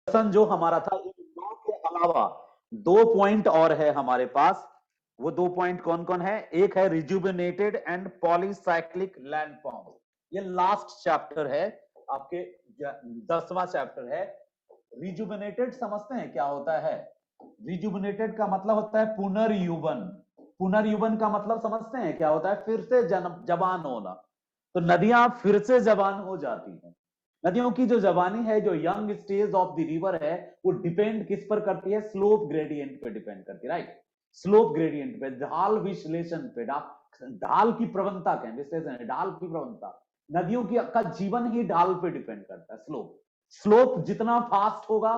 Discussion जो हमारा था, इन दो के अलावा 2 पॉइंट और है हमारे पास। वो 2 पॉइंट कौन कौन है? एक है रिजुबिनेटेड एंड पॉलीसाइक्लिक लैंडफॉर्म। ये लास्ट चैप्टर है आपके, 10वां चैप्टर है। रिजुबिनेटेड समझते हैं क्या होता है? रिजुबिनेटेड का मतलब होता है पुनर्युवन। पुनर्युवन का मतलब समझते हैं क्या होता है? फिर से जवान होना। तो नदियां फिर से जवान हो जाती हैं। नदियों की जो जवानी है, जो young stage of the river है, वो डिपेंड किस पर करती है? स्लोप ग्रेडियंट पे डिपेंड करती है, राइट? स्लोप ग्रेडियंट पे, ढाल विश्लेषण पे, ढाल की प्रवणता के विश्लेषण है, ढाल की प्रवणता। नदियों की का जीवन ही ढाल पे डिपेंड करता है। स्लोप स्लोप जितना फास्ट होगा,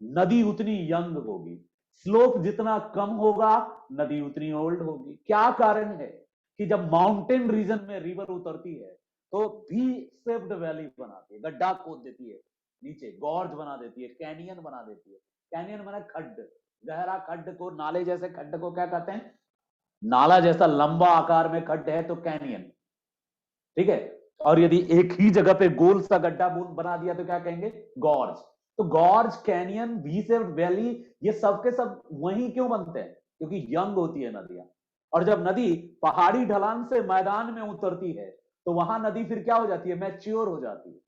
नदी उतनी यंग होगी। स्लोप जितना कम होगा, नदी उतनी ओल्ड होगी। क्या कारण है कि जब माउंटेन रीजन में रिवर उतरती है तो भी शेप्ड वैली बनाती है, गड्ढा खोद देती है, नीचे गॉर्ज बना देती है, कैनियन बना देती है। कैनियन बना खड्ड, गहरा खड्ड को, नाले जैसे खड्ड को क्या कहते हैं? नाला जैसा लंबा आकार में खड्ड है तो कैनियन, ठीक है। और यदि एक ही जगह पे गोल सा गड्ढा बना दिया तो क्या कहेंगे? गॉर्ज। तो gorge, canyon, V shaped valley, ये सब के सब वहीं क्यों बनते हैं? क्योंकि यंग होती है नदियां। और जब नदी पहाड़ी ढलान से मैदान में उतरती है तो वहां नदी फिर क्या हो जाती है? मैच्योर हो जाती है।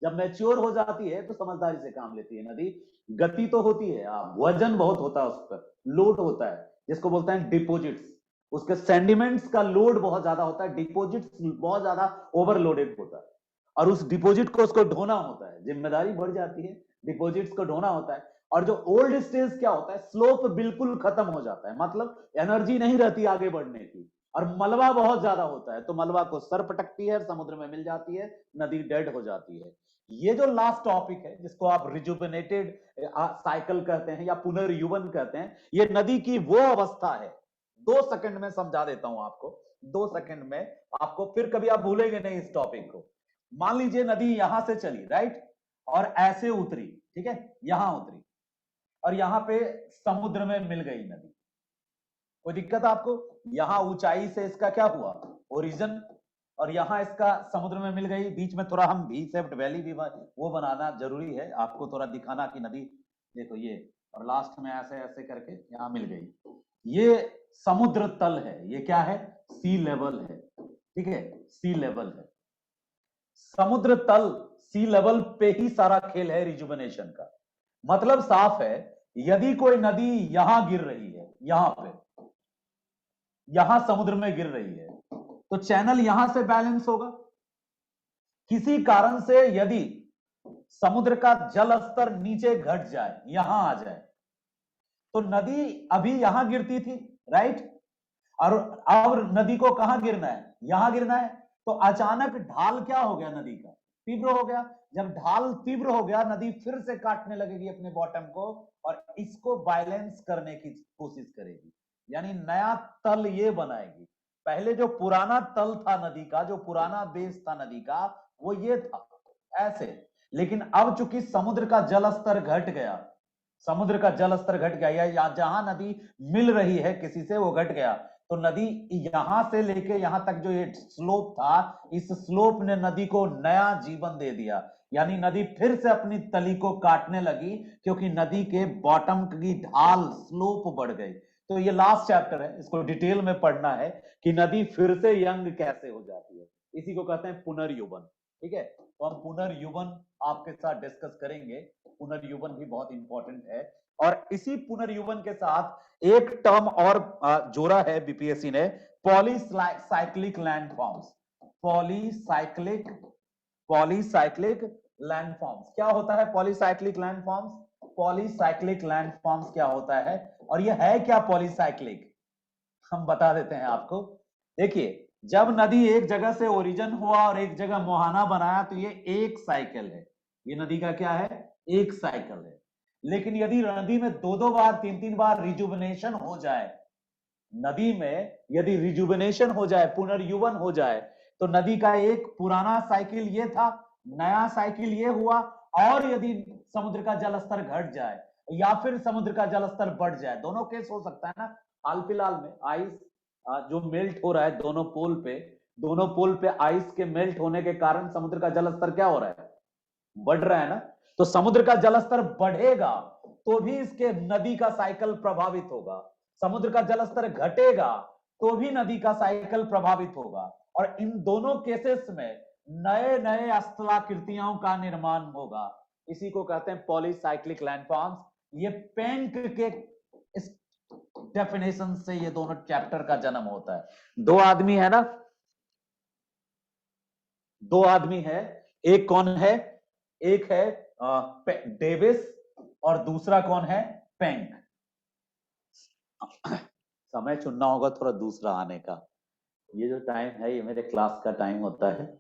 जब मैच्योर हो जाती है तो समझदारी से काम लेती है नदी। गति तो होती है, वजन बहुत होता है उस पर, लोड होता है, जिसको बोलते हैं डिपोजिट्स। उसके सेंडिमेंट्स का लोड बहुत ज्यादा होता है, डिपोजिट्स बहुत ज्यादा ओवरलोडेड होता है। और उस डिपोजिट को उसको ढोना होता है, जिम्मेदारी बढ़ जाती है, डिपोजिट्स को ढोना होता है। और जो ओल्ड स्टेज क्या होता है? स्लोप बिल्कुल खत्म हो जाता है, मतलब एनर्जी नहीं रहती आगे बढ़ने की। और मलबा बहुत ज्यादा होता है, तो मलबा को सर पटकती है, समुद्र में मिल जाती है, नदी डेड हो जाती है। ये जो लास्ट टॉपिक है, जिसको आप रिजुबिनेटेड साइकिल कहते हैं या पुनर्युवन कहते हैं, ये नदी की वो अवस्था है। 2 सेकंड में समझा देता हूं आपको, 2 सेकंड में आपको, फिर कभी आप भूलेंगे नहीं इस टॉपिक को। मान लीजिए नदी यहां से चली, राइट, और ऐसे उतरी, ठीक है, यहां उतरी, और यहां पे समुद्र में मिल गई नदी। कोई दिक्कत आपको? यहां ऊंचाई से इसका क्या हुआ? ओरिजिन। और यहां इसका समुद्र में मिल गई। बीच में थोड़ा हम वी शेप्ड वैली भी वो बनाना जरूरी है, आपको थोड़ा दिखाना कि नदी देखो ये, और लास्ट में ऐसे ऐसे करके यहां मिल गई। ये समुद्र तल है, ये क्या है? सी लेवल है, ठीक है, सी लेवल है। समुद्र तल, सी लेवल पे ही सारा खेल है रिजुविनेशन का। मतलब साफ है, यदि कोई नदी यहां गिर रही है, यहां पे, यहां समुद्र में गिर रही है, तो चैनल यहां से बैलेंस होगा। किसी कारण से यदि समुद्र का जल स्तर नीचे घट जाए, यहां आ जाए, तो नदी अभी यहां गिरती थी, राइट, और अब नदी को कहां गिरना है? यहां गिरना है। तो अचानक ढाल क्या हो गया? नदी का तीव्र हो गया। जब ढाल तीव्र हो गया, नदी फिर से काटने लगेगी अपने बॉटम को और इसको बैलेंस करने की कोशिश करेगी, यानी नया तल ये बनाएगी। पहले जो पुराना तल था नदी का, जो पुराना बेस था नदी का, वो ये था, ऐसे। लेकिन अब चूंकि समुद्र का जल स्तर घट गया, समुद्र का जल स्तर घट गया, या जहां नदी मिल रही है किसी से, वो घट गया, तो नदी यहां से लेके यहां तक जो ये स्लोप था, इस स्लोप ने नदी को नया जीवन दे दिया। यानी नदी फिर से अपनी तली को काटने लगी, क्योंकि नदी के बॉटम की ढाल, स्लोप बढ़ गई। तो ये लास्ट चैप्टर है, इसको डिटेल में पढ़ना है कि नदी फिर से यंग कैसे हो जाती है। इसी को कहते हैं पुनर्युवन, ठीक है। तो हम पुनर्युवन आपके साथ डिस्कस करेंगे। पुनर्युवन भी बहुत इंपॉर्टेंट है। और इसी पुनर्युवन के साथ एक टर्म और जोड़ा है बीपीएससी ने, polycyclic landforms. Polycyclic polycyclic landforms क्या होता है? पॉलीसाइक्लिक लैंडफॉर्म्स, पॉलीसाइक्लिक लैंडफॉर्म्स क्या होता है, और यह है क्या पॉलीसाइक्लिक? हम बता देते हैं आपको। देखिए, जब नदी एक जगह से ओरिजिन हुआ और एक जगह मुहाना बनाया, तो ये एक साइकिल है। ये नदी का क्या है? एक साइकिल है। लेकिन यदि नदी में 2-2 बार, 3-3 बार रिजुविनेशन हो जाए, नदी में यदि रिजुविनेशन हो जाए, पुनर्युवन हो जाए, तो नदी का एक पुराना साइकिल ये था, नया साइकिल ये हुआ। और यदि समुद्र का जल स्तर घट जाए या फिर समुद्र का जल स्तर बढ़ जाए, दोनों केस हो सकता है ना। हाल फिलहाल में आइस जो मेल्ट हो रहा है दोनों पोल पे आइस के मेल्ट होने के कारण समुद्र का जल स्तर क्या हो रहा है? बढ़ रहा है ना। तो समुद्र का जलस्तर बढ़ेगा तो भी इसके नदी का साइकिल प्रभावित होगा, समुद्र का जलस्तर घटेगा तो भी नदी का साइकिल प्रभावित होगा, और इन दोनों केसेस में नए नए स्थलाकृतियों का निर्माण होगा। इसी को कहते हैं पॉलीसाइक्लिक लैंडफॉर्म्स। ये पेंक के इस डेफिनेशन से ये दोनों चैप्टर का जन्म होता है। दो आदमी है ना, दो आदमी है, एक कौन है, एक है डेविस और दूसरा कौन है, पेंक। समय चुनना होगा थोड़ा दूसरा आने का। ये जो टाइम है ये मेरे क्लास का टाइम होता है।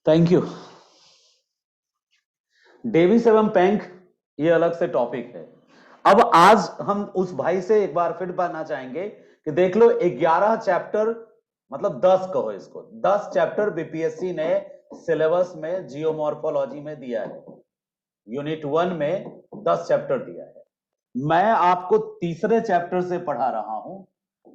Thank you. डेविस एवं पेंक ये अलग से टॉपिक है। अब आज हम उस भाई से एक बार फिर बनना चाहेंगे कि देख लो 11 चैप्टर, मतलब 10 कहो इसको, 10 चैप्टर बीपीएससी ने सिलेबस में जियोमॉर्फोलॉजी में दिया है। यूनिट 1 में 10 चैप्टर दिया है। मैं आपको तीसरे चैप्टर से पढ़ा रहा हूं।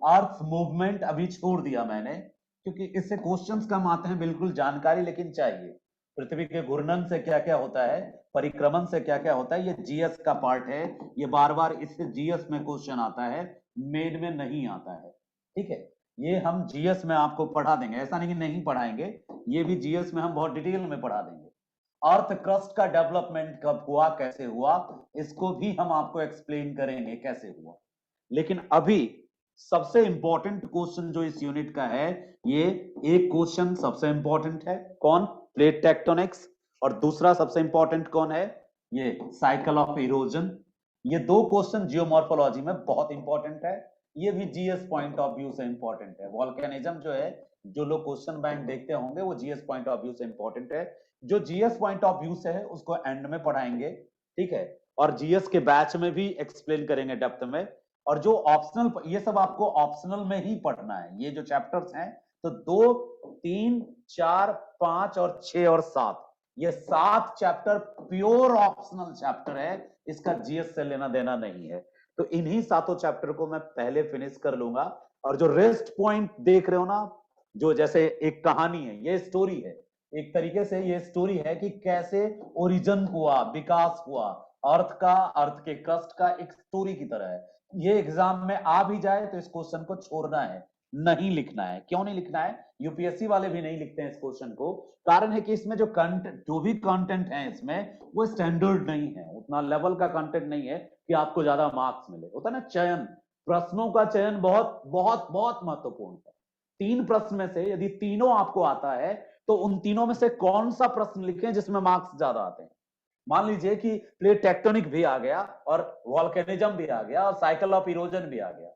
अर्थ मूवमेंट अभी छोड़ दिया मैंने, क्योंकि इससे क्वेश्चंस कम आते हैं, बिल्कुल जानकारी लेकिन चाहिए। पृथ्वी के घूर्णन से क्या क्या होता है, परिक्रमण से क्या क्या होता है, ये जीएस का पार्ट है। ये बार बार इससे जीएस में क्वेश्चन आता है, मेन में नहीं आता है। ठीक है, ये हम जीएस में आपको पढ़ा देंगे, ऐसा नहीं कि नहीं पढ़ाएंगे, ये भी जीएस में हम बहुत डिटेल में पढ़ा देंगे। अर्थ क्रस्ट का डेवलपमेंट कब हुआ, कैसे हुआ, इसको भी हम आपको एक्सप्लेन करेंगे कैसे हुआ। लेकिन अभी सबसे इंपॉर्टेंट क्वेश्चन जो इस यूनिट का है, ये एक क्वेश्चन सबसे इंपॉर्टेंट है, कौन, प्लेट टेक्टोनिक्स, और दूसरा सबसे इंपॉर्टेंट कौन है, ये साइकिल ऑफ इरोजन। ये दो क्वेश्चन जियोमॉर्फोलॉजी में बहुत इंपॉर्टेंट है, ये भी जीएस पॉइंट ऑफ व्यू से इंपॉर्टेंट है। वॉल्केनिज्म जो है, जो लोग क्वेश्चन बैंक देखते होंगे वो जीएस पॉइंट ऑफ व्यू से इंपॉर्टेंट है। जो जीएस पॉइंट ऑफ व्यू से है उसको एंड में पढ़ाएंगे, ठीक है, और जीएस के बैच में भी एक्सप्लेन करेंगे डेप्थ में। और जो ऑप्शनल, ये सब आपको ऑप्शनल में ही पढ़ना है, ये जो चैप्टर्स हैं, तो 2, 3, 4, 5 और 6 और 7, ये 7 चैप्टर प्योर ऑप्शनल चैप्टर है, इसका जीएस से लेना देना नहीं है। तो इन्हीं 7 चैप्टर को मैं पहले फिनिश कर लूंगा, और जो रेस्ट पॉइंट देख रहे हो ना, जो जैसे एक कहानी है, ये स्टोरी है, एक तरीके से ये स्टोरी है कि कैसे ओरिजिन हुआ, विकास हुआ अर्थ का, अर्थ के क्रस्ट का, एक स्टोरी की तरह है। ये एग्जाम में आ भी जाए तो इस क्वेश्चन को छोड़ना है, नहीं लिखना है। क्यों नहीं लिखना है, यूपीएससी वाले भी नहीं लिखते हैं इस क्वेश्चन को, कारण है कि इसमें जो कंटेंट, जो भी कंटेंट है इसमें, वो स्टैंडर्ड नहीं है, उतना लेवल का कंटेंट नहीं है कि आपको ज्यादा मार्क्स मिले। होता है ना चयन, प्रश्नों का चयन बहुत बहुत बहुत महत्वपूर्ण है। 3 प्रश्न में से यदि तीनों आपको आता है तो उन तीनों में से कौन सा प्रश्न लिखें जिसमें मार्क्स ज्यादा आते हैं। मान लीजिए कि प्लेट टेक्टोनिक भी आ गया और वॉल्केनिज्म भी आ गया और साइकिल ऑफ इरोजन भी आ गया,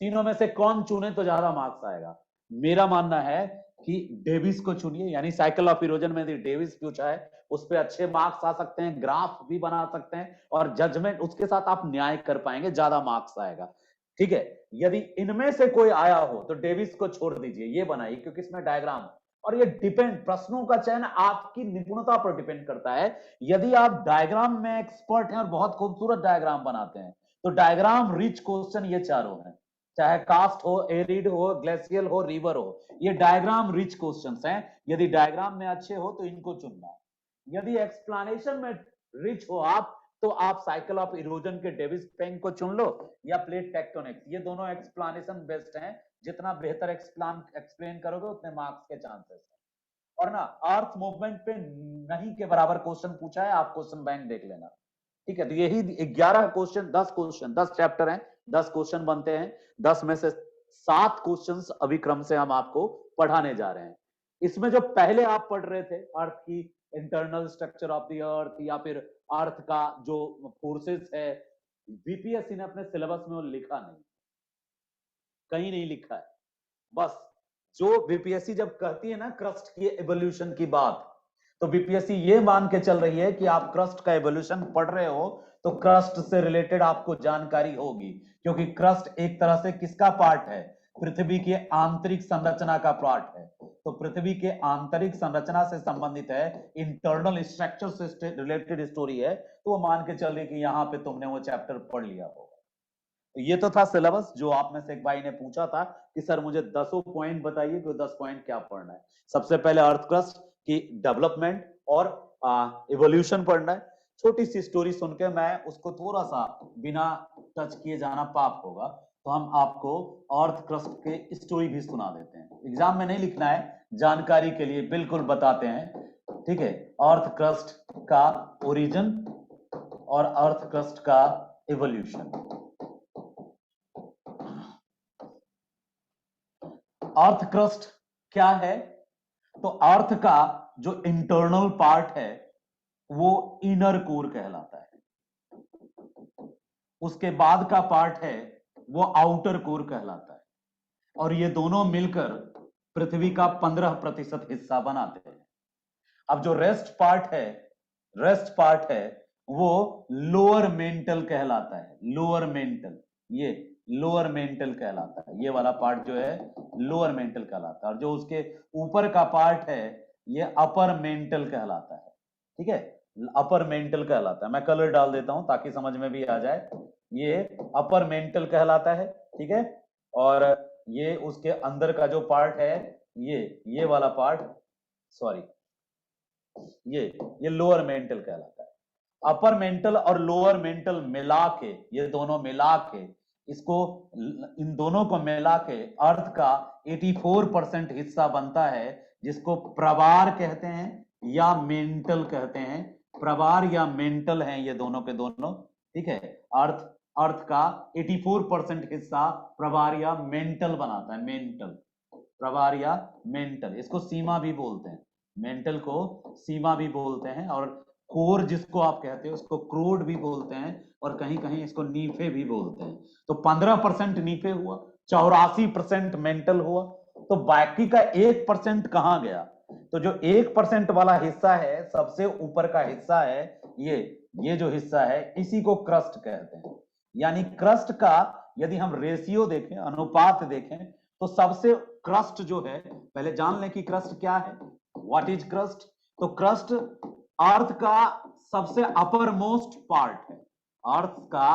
तीनों में से कौन चुने तो ज्यादा मार्क्स आएगा। मेरा मानना है कि डेविस को चुनिए, यानी साइकिल ऑफ इरोजन में यदि डेविस पूछा है उस पर अच्छे मार्क्स आ सकते हैं, ग्राफ भी बना सकते हैं, और जजमेंट उसके साथ आप न्याय कर पाएंगे, ज्यादा मार्क्स आएगा। ठीक है, यदि इनमें से कोई आया हो तो डेविस को छोड़ दीजिए, ये बनाइए, क्योंकि इसमें डायग्राम, और ये डिपेंड, प्रश्नों का चयन आपकी निपुणता पर डिपेंड करता है। यदि आप डायग्राम में एक्सपर्ट हैं और बहुत खूबसूरत डायग्राम बनाते हैं तो डायग्राम रिच क्वेश्चन ये चारों हैं, चाहे कास्ट हो, एरिड हो, ग्लेशियल हो, रिवर हो, ये डायग्राम रिच क्वेश्चंस हैं। यदि डायग्राम में अच्छे हो तो इनको चुनना। यदि एक्सप्लेनेशन में रिच हो आप, तो आप साइकिल ऑफ इरोजन के डेविस पेंग को चुन लो, या प्लेट टेक्टोनिक्स, ये दोनों एक्सप्लेनेशन बेस्ट हैं। जितना बेहतर एक्सप्लेन करोगे उतने मार्क्स के चांसेस हैं। और ना, अर्थ मूवमेंट पे नहीं के बराबर क्वेश्चन पूछा है, आप क्वेश्चन बैंक देख लेना। ठीक है, तो यही 11 क्वेश्चन, 10 क्वेश्चन, 10 चैप्टर हैं, 10 क्वेश्चन बनते हैं। 10 में से 7 क्वेश्चंस अभी क्रम से हम आपको पढ़ाने जा रहे हैं। इसमें जो पहले आप पढ़ रहे थे, अर्थ की इंटरनल स्ट्रक्चर ऑफ द अर्थ, या फिर अर्थ का जो फोर्सेस है, बीपीएससी ने अपने सिलेबस में वो लिखा नहीं। कहीं नहीं लिखा है। बस जो बीपीएससी जब कहती है ना क्रस्ट की एवोल्यूशन की बात, तो बीपीएससी ये मान के चल रही है कि आप क्रस्ट का एवोल्यूशन पढ़ रहे हो तो क्रस्ट से रिलेटेड आपको जानकारी होगी, क्योंकि क्रस्ट एक तरह से किसका पार्ट है, पृथ्वी के आंतरिक संरचना का पार्ट है। तो पृथ्वी के आंतरिक संरचना से संबंधित है, इंटरनल स्ट्रक्चर से रिलेटेड स्टोरी है, तो वो मान के चल रही कि यहाँ पे तुमने वो चैप्टर पढ़ लिया होगा। तो ये तो था सिलेबस। जो आप में से एक भाई ने पूछा था कि सर मुझे 10 पॉइंट बताइए कि 10 पॉइंट क्या पढ़ना है। सबसे पहले अर्थ क्रस्ट की डेवलपमेंट और इवोल्यूशन पढ़ना है। छोटी सी स्टोरी सुन के मैं उसको थोड़ा सा बिना टच किए जाना पाप होगा, तो हम आपको अर्थ क्रस्ट के स्टोरी भी सुना देते हैं। एग्जाम में नहीं लिखना है, जानकारी के लिए बिल्कुल बताते हैं, ठीक है। अर्थ क्रस्ट का ओरिजिन और अर्थ क्रस्ट का इवोल्यूशन। अर्थ क्रस्ट क्या है? तो अर्थ का जो इंटरनल पार्ट है वो इनर कोर कहलाता है। उसके बाद का पार्ट है वो आउटर कोर कहलाता है, और ये दोनों मिलकर पृथ्वी का 15% हिस्सा बनाते हैं। अब जो रेस्ट पार्ट है वो लोअर मेंटल कहलाता है। लोअर मेंटल, ये लोअर मेंटल कहलाता है। ये वाला पार्ट जो है लोअर मेंटल कहलाता है, और जो उसके ऊपर का पार्ट है ये अपर मेंटल कहलाता है। ठीक है, अपर मेंटल कहलाता है। मैं कलर डाल देता हूं ताकि समझ में भी आ जाए। ये अपर मेंटल कहलाता है, ठीक है। और ये उसके अंदर का जो पार्ट है ये वाला पार्ट, सॉरी, ये लोअर मेंटल कहलाता है। अपर मेंटल और लोअर मेंटल मिला के, ये दोनों मिला के, इसको, इन दोनों को मिला के अर्थ का 84% हिस्सा बनता है, जिसको प्रवार कहते हैं या मेंटल कहते हैं। प्रवार या मेंटल हैं ये दोनों के दोनों, ठीक है। अर्थ का 84% हिस्सा प्रवार या मेंटल बनाता है। मेंटल, प्रवार या मेंटल, इसको सीमा भी बोलते हैं। मेंटल को सीमा भी बोलते हैं, और कोर जिसको आप कहते हो उसको क्रोड भी बोलते हैं, और कहीं कहीं इसको नीफे भी बोलते हैं। तो 15% नीफे हुआ, 84% मेंटल हुआ, तो बाकी का 1% कहां गया? तो जो 1% वाला हिस्सा है, सबसे ऊपर का हिस्सा है, ये जो हिस्सा है इसी को क्रस्ट कहते हैं। यानी क्रस्ट का यदि हम रेशियो देखें, अनुपात देखें, तो सबसे क्रस्ट जो है, पहले जान लें कि क्रस्ट क्या है, व्हाट इज क्रस्ट। तो क्रस्ट अर्थ का सबसे अपर मोस्ट पार्ट है। अर्थ का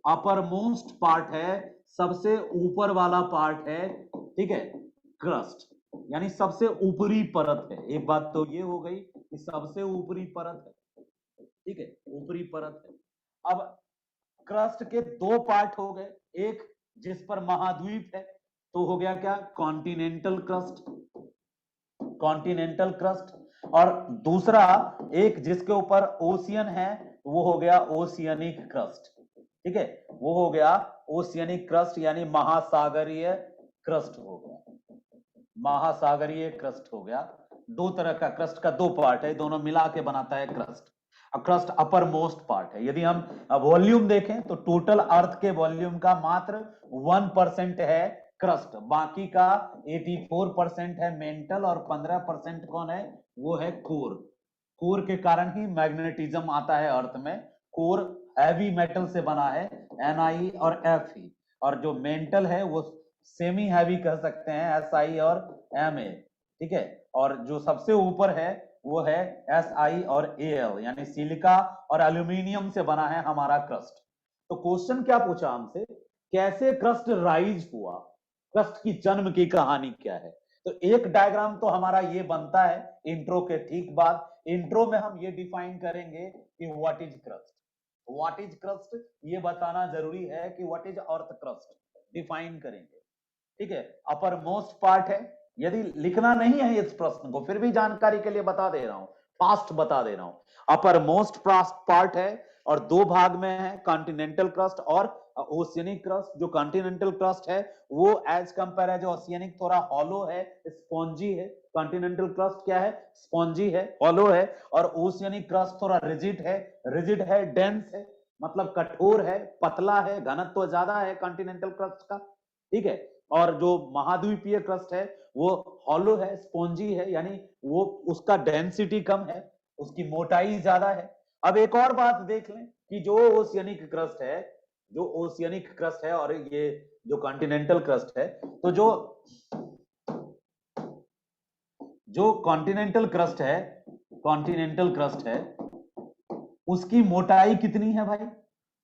अपर मोस्ट पार्ट है, सबसे ऊपर वाला पार्ट है, ठीक है, क्रस्ट, यानी सबसे ऊपरी परत है। एक बात तो ये हो गई कि सबसे ऊपरी परत है, ठीक है, ऊपरी परत है। अब क्रस्ट के दो पार्ट हो गए, एक जिस पर महाद्वीप है तो हो गया क्या, कॉन्टिनेंटल क्रस्ट, कॉन्टिनेंटल क्रस्ट, और दूसरा एक जिसके ऊपर ओशियन है वो हो गया ओशियनिक क्रस्ट, ठीक है, वो हो गया ओशियनिक क्रस्ट, यानी महासागरीय क्रस्ट हो गया, महासागरीय क्रस्ट हो गया। दो तरह का क्रस्ट का दो पार्ट है, दोनों मिला के बनाता है crust. Crust upper most part है। यदि हम वॉल्यूम देखें तो टोटल अर्थ के वॉल्यूम का मात्र 1% है क्रस्ट, बाकी का 84% है मेंटल, और 15% कौन है, वो है कोर। कोर के कारण ही मैग्नेटिज्म आता है अर्थ में। कोर हैवी मेटल से बना है, Na और Fe, और जो मेंटल है वो सेमी हैवी कह सकते हैं, Si और Ma, ठीक है। और जो सबसे ऊपर है वो है Si और Al, यानी सिलिका और एल्यूमिनियम से बना है हमारा क्रस्ट। तो क्वेश्चन क्या पूछा हमसे, कैसे क्रस्ट राइज हुआ, क्रस्ट की जन्म की कहानी क्या है। तो एक डायग्राम तो हमारा ये बनता है इंट्रो के ठीक बाद। इंट्रो में हम ये डिफाइन करेंगे कि what is crust. What is crust ये बताना जरूरी है कि what is earth crust define करेंगे, ठीक है। अपर मोस्ट पार्ट है, यदि लिखना नहीं है इस प्रश्न को फिर भी जानकारी के लिए बता दे रहा हूं, फास्ट बता दे रहा हूं। अपर मोस्ट पार्ट है और दो भाग में है, कॉन्टिनेंटल क्रस्ट और ओशियनिक क्रस्ट। जो कॉन्टिनेंटल क्रस्ट है वो एज कंपेयर है, जो ओशियनिक थोड़ा हॉलो है, स्पॉन्जी है। कॉन्टिनेंटल क्रस्ट क्या है, स्पॉन्जी है, हॉलो है, और ओशियनिक क्रस्ट थोड़ा रिजिड है, डेंस है, मतलब कठोर है, पतला है, घनत्व ज्यादा है कॉन्टिनेंटल क्रस्ट का, ठीक है। और जो महाद्वीपीय क्रस्ट है वो हॉलो है, स्पॉन्जी है, यानी वो उसका डेंसिटी कम है, उसकी मोटाई ज्यादा है। अब एक और बात देख लें कि जो ओशियनिक क्रस्ट है, जो ओशियनिक क्रस्ट है और ये जो कॉन्टिनेंटल क्रस्ट है, तो जो कॉन्टिनेंटल क्रस्ट है, कॉन्टिनेंटल क्रस्ट है, उसकी मोटाई कितनी है भाई?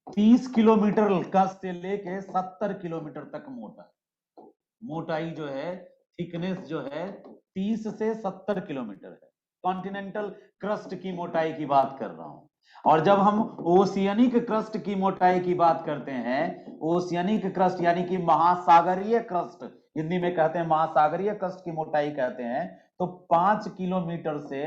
30 किलोमीटर का से लेके 70 किलोमीटर तक मोटा है। मोटाई जो है, थिकनेस जो है 30 से 70 किलोमीटर है। कॉन्टिनेंटल क्रस्ट की मोटाई की बात कर रहा हूं। और जब हम ओशियनिक क्रस्ट की मोटाई की बात करते हैं, ओशियनिक क्रस्ट यानी कि महासागरीय क्रस्ट, हिंदी में कहते हैं महासागरीय क्रस्ट की मोटाई कहते हैं, तो 5 किलोमीटर से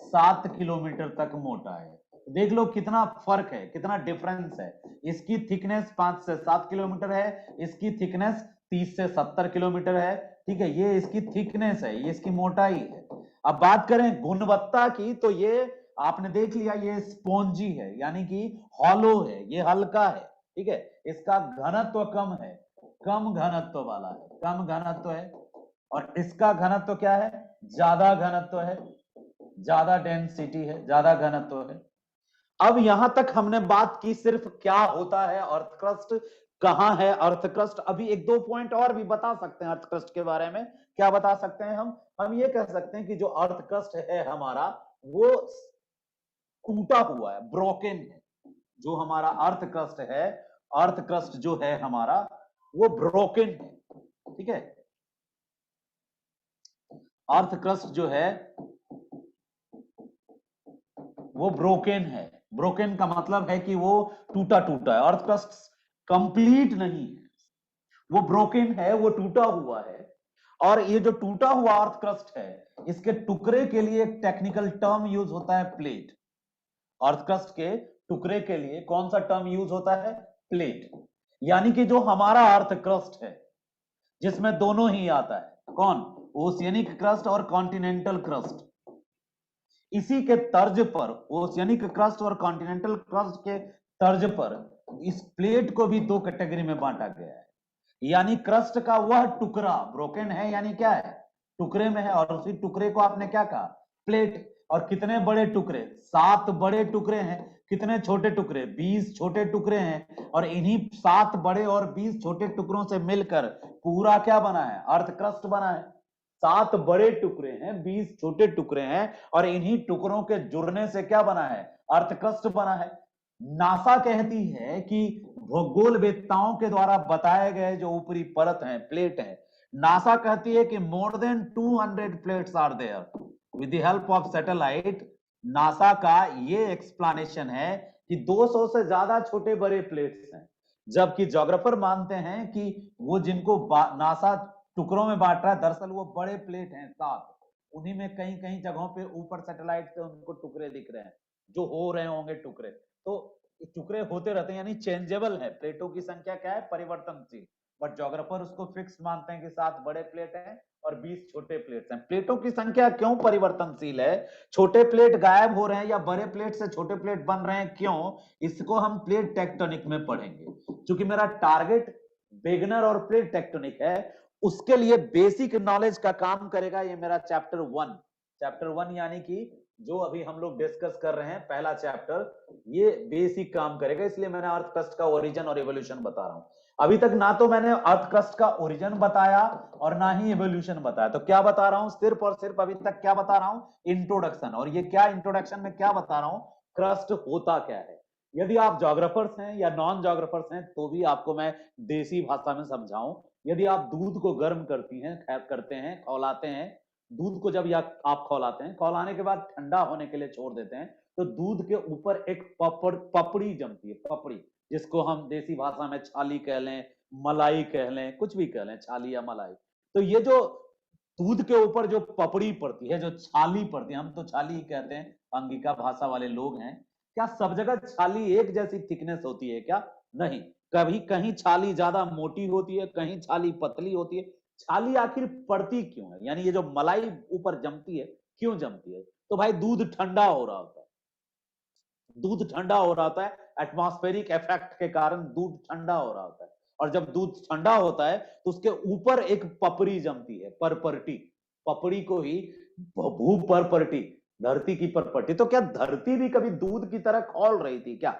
7 किलोमीटर तक मोटा है। देख लो कितना फर्क है, कितना डिफरेंस है। इसकी थिकनेस 5 से 7 किलोमीटर है, इसकी थिकनेस 30 से 70 किलोमीटर है। ठीक है, ये इसकी थिकनेस है, ये इसकी मोटाई है। अब बात करें गुणवत्ता की, तो ये आपने देख लिया, ये स्पॉन्जी है यानी कि हॉलो है, ये हल्का है। ठीक है, इसका घनत्व कम है, कम घनत्व वाला है, कम घनत्व है। और इसका घनत्व क्या है? ज्यादा घनत्व है, ज्यादा डेंसिटी है, ज्यादा घनत्व है। अब यहां तक हमने बात की सिर्फ क्या होता है अर्थ क्रस्ट, कहां है अर्थ क्रस्ट। अभी एक दो पॉइंट और भी बता सकते हैं अर्थ क्रस्ट के बारे में। क्या बता सकते हैं हम ये कह सकते हैं कि जो अर्थ क्रस्ट है हमारा, वो टूटा हुआ है, ब्रोकन है। जो हमारा अर्थ क्रस्ट है, अर्थ क्रस्ट जो है हमारा, वो ब्रोकन है। ठीक है, अर्थ क्रस्ट जो है वो ब्रोकन है। ब्रोकन का मतलब है कि वो टूटा टूटा है। अर्थ क्रस्ट कंप्लीट नहीं है, वो ब्रोकन है, वो टूटा हुआ है। और ये जो टूटा हुआ अर्थ क्रस्ट है, इसके टुकड़े के लिए एक टेक्निकल टर्म यूज होता है, प्लेट। अर्थ क्रस्ट के टुकड़े के लिए कौन सा टर्म यूज होता है? प्लेट। यानी कि जो हमारा अर्थ क्रस्ट है, जिसमें दोनों ही आता है, कौन? ओशियनिक क्रस्ट और कॉन्टिनेंटल क्रस्ट। इसी के तर्ज पर, ओशियनिक क्रस्ट और कॉन्टिनेंटल क्रस्ट के तर्ज पर, इस प्लेट को भी दो कैटेगरी में बांटा गया है। यानी क्रस्ट का वह टुकड़ा ब्रोकन है, यानी क्या है? टुकड़े में है। और उसी टुकड़े को आपने क्या कहा? प्लेट। और कितने बड़े टुकड़े? 7 बड़े टुकड़े हैं। कितने छोटे टुकड़े? 20 छोटे टुकड़े हैं। और इन्हीं 7 बड़े और 20 छोटे टुकड़ों से मिलकर पूरा क्या बना है? अर्थ क्रस्ट बना है। 7 बड़े टुकड़े हैं, 20 छोटे टुकड़े हैं, और इन्हीं टुकड़ों के जुड़ने से क्या बना है? अर्थ क्रस्ट बना है। नासा कहती है कि भूगोल वेत्ताओं के द्वारा बताए गए जो ऊपरी परत है, प्लेट है, नासा कहती है कि more than 200 plates are there with the help of satellite. NASA का ये एक्सप्लेनेशन है कि 200 से ज्यादा छोटे बड़े प्लेट्स हैं। जबकि ज्योग्राफर मानते हैं कि वो जिनको नासा टुकड़ों में बांट रहा है, दरअसल वो बड़े प्लेट हैं 7। उन्हीं में कहीं कहीं जगहों पे ऊपर सैटेलाइट से उनको टुकड़े दिख रहे हैं, जो हो रहे होंगे टुकड़े। तो टुकड़े होते रहते हैं, यानी चेंजेबल है। प्लेटों की संख्या क्या है? परिवर्तनशील। बट ज्योग्राफर उसको फिक्स मानते हैं कि 7 बड़े प्लेट हैं और 20 छोटे प्लेट्स हैं। प्लेटों की संख्या क्यों परिवर्तनशील है? छोटे प्लेट गायब हो रहे हैं या बड़े प्लेट से छोटे प्लेट बन रहे हैं, क्यों? इसको हम प्लेट टेक्टोनिक में पढ़ेंगे। क्योंकि मेरा टारगेट बेगनर और प्लेट टेक्टोनिक है, उसके लिए बेसिक नॉलेज का काम करेगा ये मेरा चैप्टर 1। चैप्टर 1 यानी कि जो अभी हम लोग डिस्कस कर रहे हैं, पहला चैप्टर, ये बेसिक काम करेगा। इसलिए मैंने अर्थ क्रस्ट का ओरिजिन और एवोल्यूशन बता रहा हूं। अभी तक ना तो मैंने अर्थ क्रस्ट का ओरिजिन बताया और ना ही एवोल्यूशन बताया। तो क्या बता रहा हूं? सिर्फ और सिर्फ अभी तक क्या बता रहा हूं? इंट्रोडक्शन। और ये क्या इंट्रोडक्शन में क्या बता रहा हूं? क्रस्ट होता क्या है। यदि आप जोग्राफर्स हैं या नॉन जोग्राफर्स हैं, तो भी आपको मैं देसी भाषा में समझाऊं। यदि आप दूध को गर्म करते हैं, खौलाते हैं, दूध को जब आप खौलाते हैं, खौलाने के बाद ठंडा होने के लिए छोड़ देते हैं, तो दूध के ऊपर एक पपड़ी जमती है, पपड़ी, जिसको हम देसी भाषा में छाली कह लें, मलाई कह लें, कुछ भी कह लें, छाली या मलाई। तो ये जो दूध के ऊपर जो पपड़ी पड़ती है, जो छाली पड़ती है, हम तो छाली ही कहते हैं, अंगिका भाषा वाले लोग हैं। क्या सब जगह छाली एक जैसी थिकनेस होती है क्या? नहीं। कभी कहीं छाली ज्यादा मोटी होती है, कहीं छाली पतली होती है। छाली आखिर पड़ती क्यों है? यानी ये जो मलाई ऊपर जमती है, क्यों जमती है? तो भाई दूध ठंडा हो रहा होता है, दूध ठंडा हो रहा होता है, एटमॉस्फेरिक इफेक्ट के कारण दूध ठंडा हो रहा होता है। और जब दूध ठंडा होता है तो उसके ऊपर एक पपड़ी जमती है, परपरटी, पपड़ी को ही भू परपरटी, धरती की परपरटी। तो क्या धरती भी कभी दूध की तरह खौल रही थी क्या?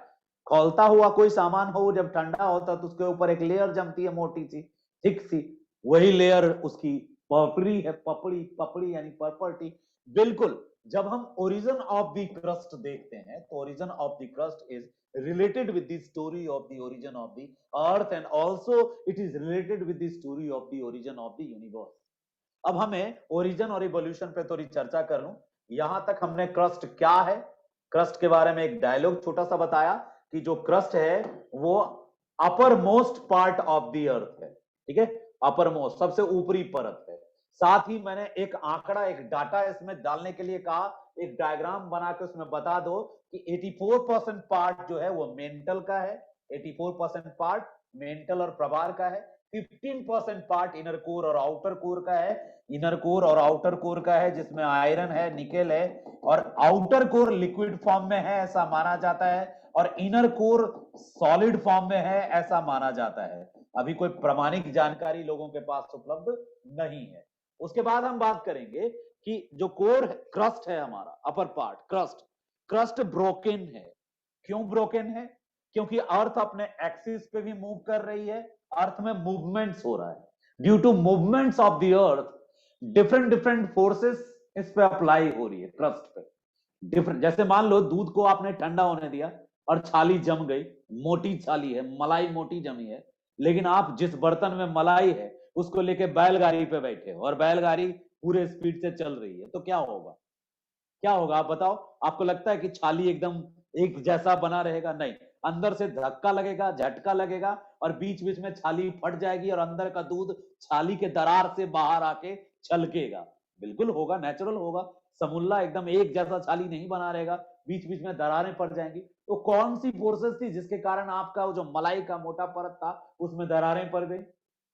खौलता हुआ कोई सामान हो जब ठंडा होता तो उसके ऊपर एक लेयर जमती है, मोटी सी, थिक सी, वही लेयर उसकी पपड़ी है, पपड़ी, पपड़ी यानी परपरटी। बिल्कुल, जब हम ओरिजिन ऑफ द क्रस्ट देखते हैं तो origin of the crust is related with the story of the origin of the earth and also it is related with the story of the origin of the universe. अब हमें origin और evolution पे थोड़ी चर्चा कर लूं। यहां तक हमने क्रस्ट क्या है, क्रस्ट के बारे में एक डायलॉग छोटा सा बताया कि जो क्रस्ट है वो upper most part of the अर्थ है, ठीक है, अपर मोस्ट, सबसे ऊपरी परत है। साथ ही मैंने एक आंकड़ा, एक डाटा इसमें डालने के लिए कहा, एक डायग्राम बना के उसमें बता दो कि 84% पार्ट जो है वो मेंटल का है, 84% पार्ट मेंटल और प्रवार का है, 15% पार्ट इनर कोर और आउटर कोर का है, इनर कोर और आउटर कोर का है जिसमें आयरन है, निकेल है, और आउटर कोर लिक्विड फॉर्म में है ऐसा माना जाता है, और इनर कोर सॉलिड फॉर्म में है ऐसा माना जाता है। अभी कोई प्रमाणिक जानकारी लोगों के पास उपलब्ध नहीं है। उसके बाद हम बात करेंगे कि जो कोर क्रस्ट है हमारा, upper part crust, crust broken है। क्यों ब्रोकन है? क्योंकि अर्थ अपने एक्सिस पे भी मूव कर रही है, अर्थ में मूवमेंट्स हो रहा है, due to movements of the earth different different forces इस पे अप्लाई हो रही है क्रस्ट पे, डिफरेंट। जैसे मान लो दूध को आपने ठंडा होने दिया और छाली जम गई, मोटी छाली है, मलाई मोटी जमी है, लेकिन आप जिस बर्तन में मलाई है उसको लेके बैलगाड़ी पे बैठे हो और बैलगाड़ी पूरे स्पीड से चल रही है, तो क्या होगा? क्या होगा आप बताओ? आपको लगता है कि छाली एकदम एक जैसा बना रहेगा? नहीं, अंदर से धक्का लगेगा, झटका लगेगा और बीच बीच में छाली फट जाएगी और अंदर का दूध छाली के दरार से बाहर आके छलकेगा। बिल्कुल होगा, नेचुरल होगा, समूला एकदम एक जैसा छाली नहीं बना रहेगा, बीच बीच में दरारें पड़ जाएंगी। तो कौन सी फोर्सेस थी जिसके कारण आपका जो मलाई का मोटा परत था उसमें दरारें पड़ गई?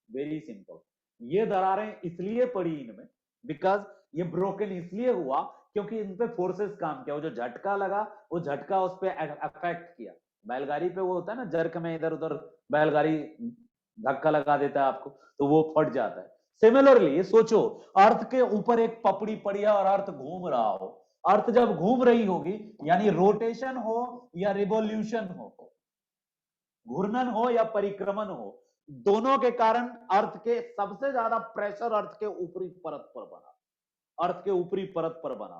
वेरी सिंपल, ये दरारें इसलिए पड़ी इनमें, बिकॉज ये ब्रोकन इसलिए हुआ क्योंकि इन पे फोर्सेस काम किया, वो जो झटका लगा वो झटका उस पे अफेक्ट किया। बैलगाड़ी पे वो होता है ना, जर्क में इधर उधर बैलगाड़ी धक्का लगा देता है आपको, तो वो फट जाता है। सिमिलरली ये सोचो, अर्थ के ऊपर एक पपड़ी पड़ी है और अर्थ घूम रहा हो, अर्थ जब घूम रही होगी यानी रोटेशन हो या रिवोल्यूशन हो, घूर्णन हो या परिक्रमण हो, दोनों के कारण अर्थ के सबसे ज्यादा प्रेशर अर्थ के ऊपरी परत पर बना, अर्थ के ऊपरी परत पर बना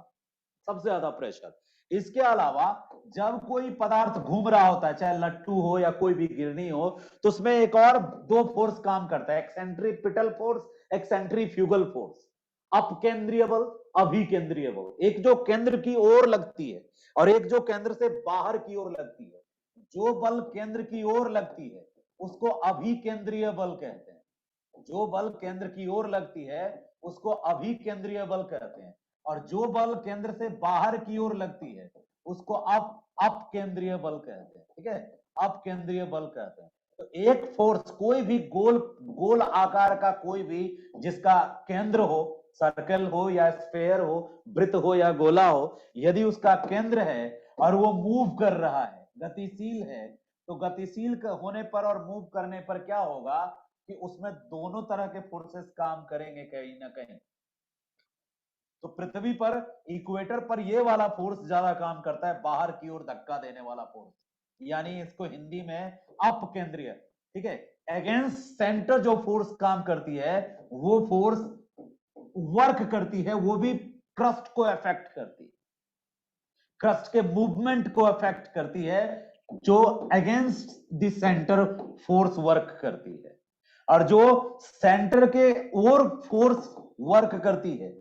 सबसे ज्यादा प्रेशर। इसके अलावा जब कोई पदार्थ घूम रहा होता है, चाहे लट्टू हो या कोई भी गिरनी हो, तो उसमें एक और दो फोर्स काम करता है, एक्सेंट्रीपिटल फोर्स, एक्सेंट्रीफ्यूगल फोर्स, अपकेंद्रीय बल, अभिकेंद्रीय बल। एक जो केंद्र की ओर लगती है और एक जो केंद्र से बाहर की ओर लगती है। जो बल केंद्र की ओर लगती है उसको अभिकेंद्रीय बल कहते हैं, जो बल केंद्र की ओर लगती है उसको अभिकेंद्रीय बल कहते हैं, और जो बल केंद्र से बाहर की ओर लगती है उसको अप केंद्रीय बल कहते हैं, ठीक है, अप केंद्रीय बल कहते हैं। तो एक फोर्स, कोई भी गोल आकार का कोई भी जिसका केंद्र हो, सर्कल हो या स्फेयर हो, वृत्त हो या गोला हो, यदि उसका केंद्र है और वो मूव कर रहा है, गतिशील है, तो गतिशील होने पर और मूव करने पर क्या होगा कि उसमें दोनों तरह के फोर्सेस काम करेंगे कहीं ना कहीं। तो पृथ्वी पर इक्वेटर पर ये वाला फोर्स ज्यादा काम करता है, बाहर की ओर धक्का देने वाला फोर्स, यानी इसको हिंदी में अप केंद्रीय, ठीक है। अगेंस्ट सेंटर जो फोर्स काम करती है वो फोर्स वर्क करती है, वो भी क्रस्ट को अफेक्ट करती है, क्रस्ट के मूवमेंट को अफेक्ट करती है, जो against the centre force work करती है। और जो सेंटर के ओर फोर्स वर्क करती है,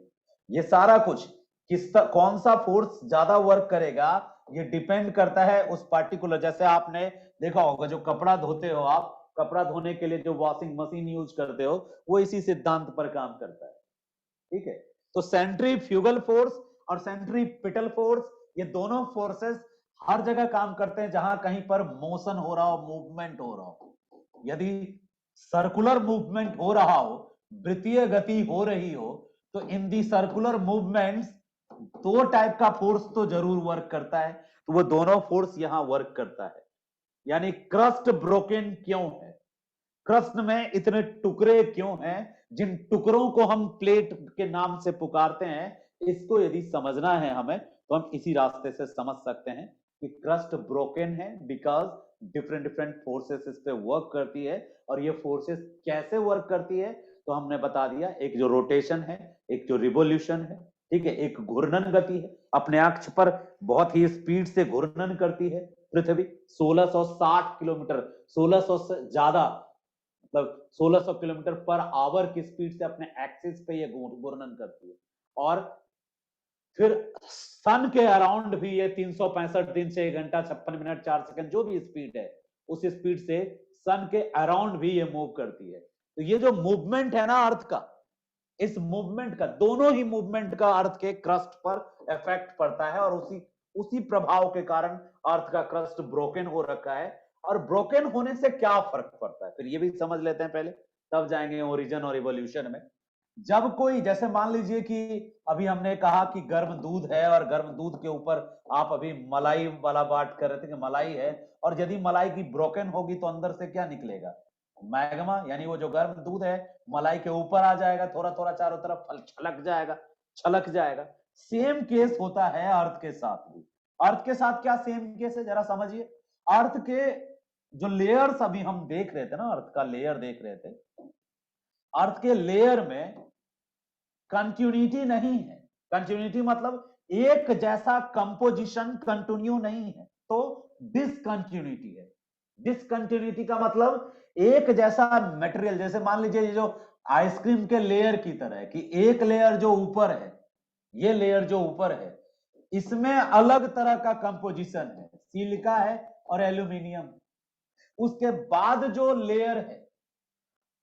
ये सारा कुछ कौन सा फोर्स ज्यादा वर्क करेगा ये डिपेंड करता है उस पार्टिकुलर, जैसे आपने देखा होगा जो कपड़ा धोते हो आप, कपड़ा धोने के लिए जो वॉशिंग मशीन यूज करते हो वो इसी सिद्धांत पर काम करता है, ठीक है। तो सेंट्रीफ्यूगल फोर्स और सेंट्रीपिटल फोर्स, ये दोनों फोर्सेस हर जगह काम करते हैं जहां कहीं पर मोशन हो रहा हो, मूवमेंट हो रहा हो। यदि सर्कुलर मूवमेंट हो रहा हो, वृत्तीय गति हो रही हो, तो इन दी सर्कुलर मूवमेंट्स दो टाइप का फोर्स तो जरूर वर्क करता है, तो वो दोनों फोर्स यहां वर्क करता है। यानी क्रस्ट ब्रोकन क्यों है? क्रस्ट में इतने टुकड़े क्यों हैं, जिन टुकड़ों को हम प्लेट के नाम से पुकारते हैं, इसको यदि समझना है हमें तो हम इसी रास्ते से समझ सकते हैं कि क्रस्ट ब्रोकन है बिकॉज डिफरेंट डिफरेंट फोर्सेस इस पे वर्क करती है। और ये फोर्सेस कैसे वर्क करती है तो हमने बता दिया, एक जो रोटेशन है, एक जो रिवोल्यूशन है, ठीक है, एक घूर्णन गति है, अपने अक्ष पर बहुत ही स्पीड से घूर्णन करती है पृथ्वी 1660 किलोमीटर, 1600 से ज्यादा, मतलब 1600 किलोमीटर पर आवर की स्पीड से अपने एक्सिस पे ये घूर्णन करती है। और फिर सन के अराउंड भी ये 365 दिन से 1 घंटा 56 मिनट 4 सेकंड जो भी स्पीड है, उस स्पीड से सन के अराउंड भी ये मूव करती है। तो ये जो मूवमेंट है ना अर्थ का, इस मूवमेंट का, दोनों ही मूवमेंट का अर्थ के क्रस्ट पर इफेक्ट पड़ता है, और उसी प्रभाव के कारण अर्थ का क्रस्ट ब्रोकन हो रखा है। और ब्रोकन होने से क्या फर्क पड़ता है फिर ये भी समझ लेते हैं पहले, तब जाएंगे ओरिजिन और इवोल्यूशन में। जब कोई, जैसे मान लीजिए कि अभी हमने कहा कि गर्म दूध है, और गर्म दूध के ऊपर आप अभी मलाई वाला बात कर रहे थे कि मलाई है, और यदि मलाई की ब्रोकन होगी तो अंदर से क्या निकलेगा, मैग्मा, यानी वो जो गर्म दूध है मलाई के ऊपर आ जाएगा, थोड़ा थोड़ा चारों तरफ छलक जाएगा। सेम केस होता है अर्थ के साथ भी। अर्थ के साथ क्या सेम केस है जरा समझिए। अर्थ के जो लेयर्स अभी हम देख रहे थे ना, अर्थ का लेयर देख रहे थे, अर्थ के लेयर में कंटिन्यूटी नहीं है। कंटिन्यूटी मतलब एक जैसा कंपोजिशन कंटिन्यू नहीं है, तो डिसकंटिन्यूटी है। डिसकंटिन्यूटी का मतलब एक जैसा मटेरियल, जैसे मान लीजिए ये जो आइसक्रीम के लेयर की तरह है कि एक लेयर जो ऊपर है, ये लेयर जो ऊपर है, इसमें अलग तरह का कंपोजिशन है, सिलिका है और एल्यूमिनियम। उसके बाद जो लेयर है,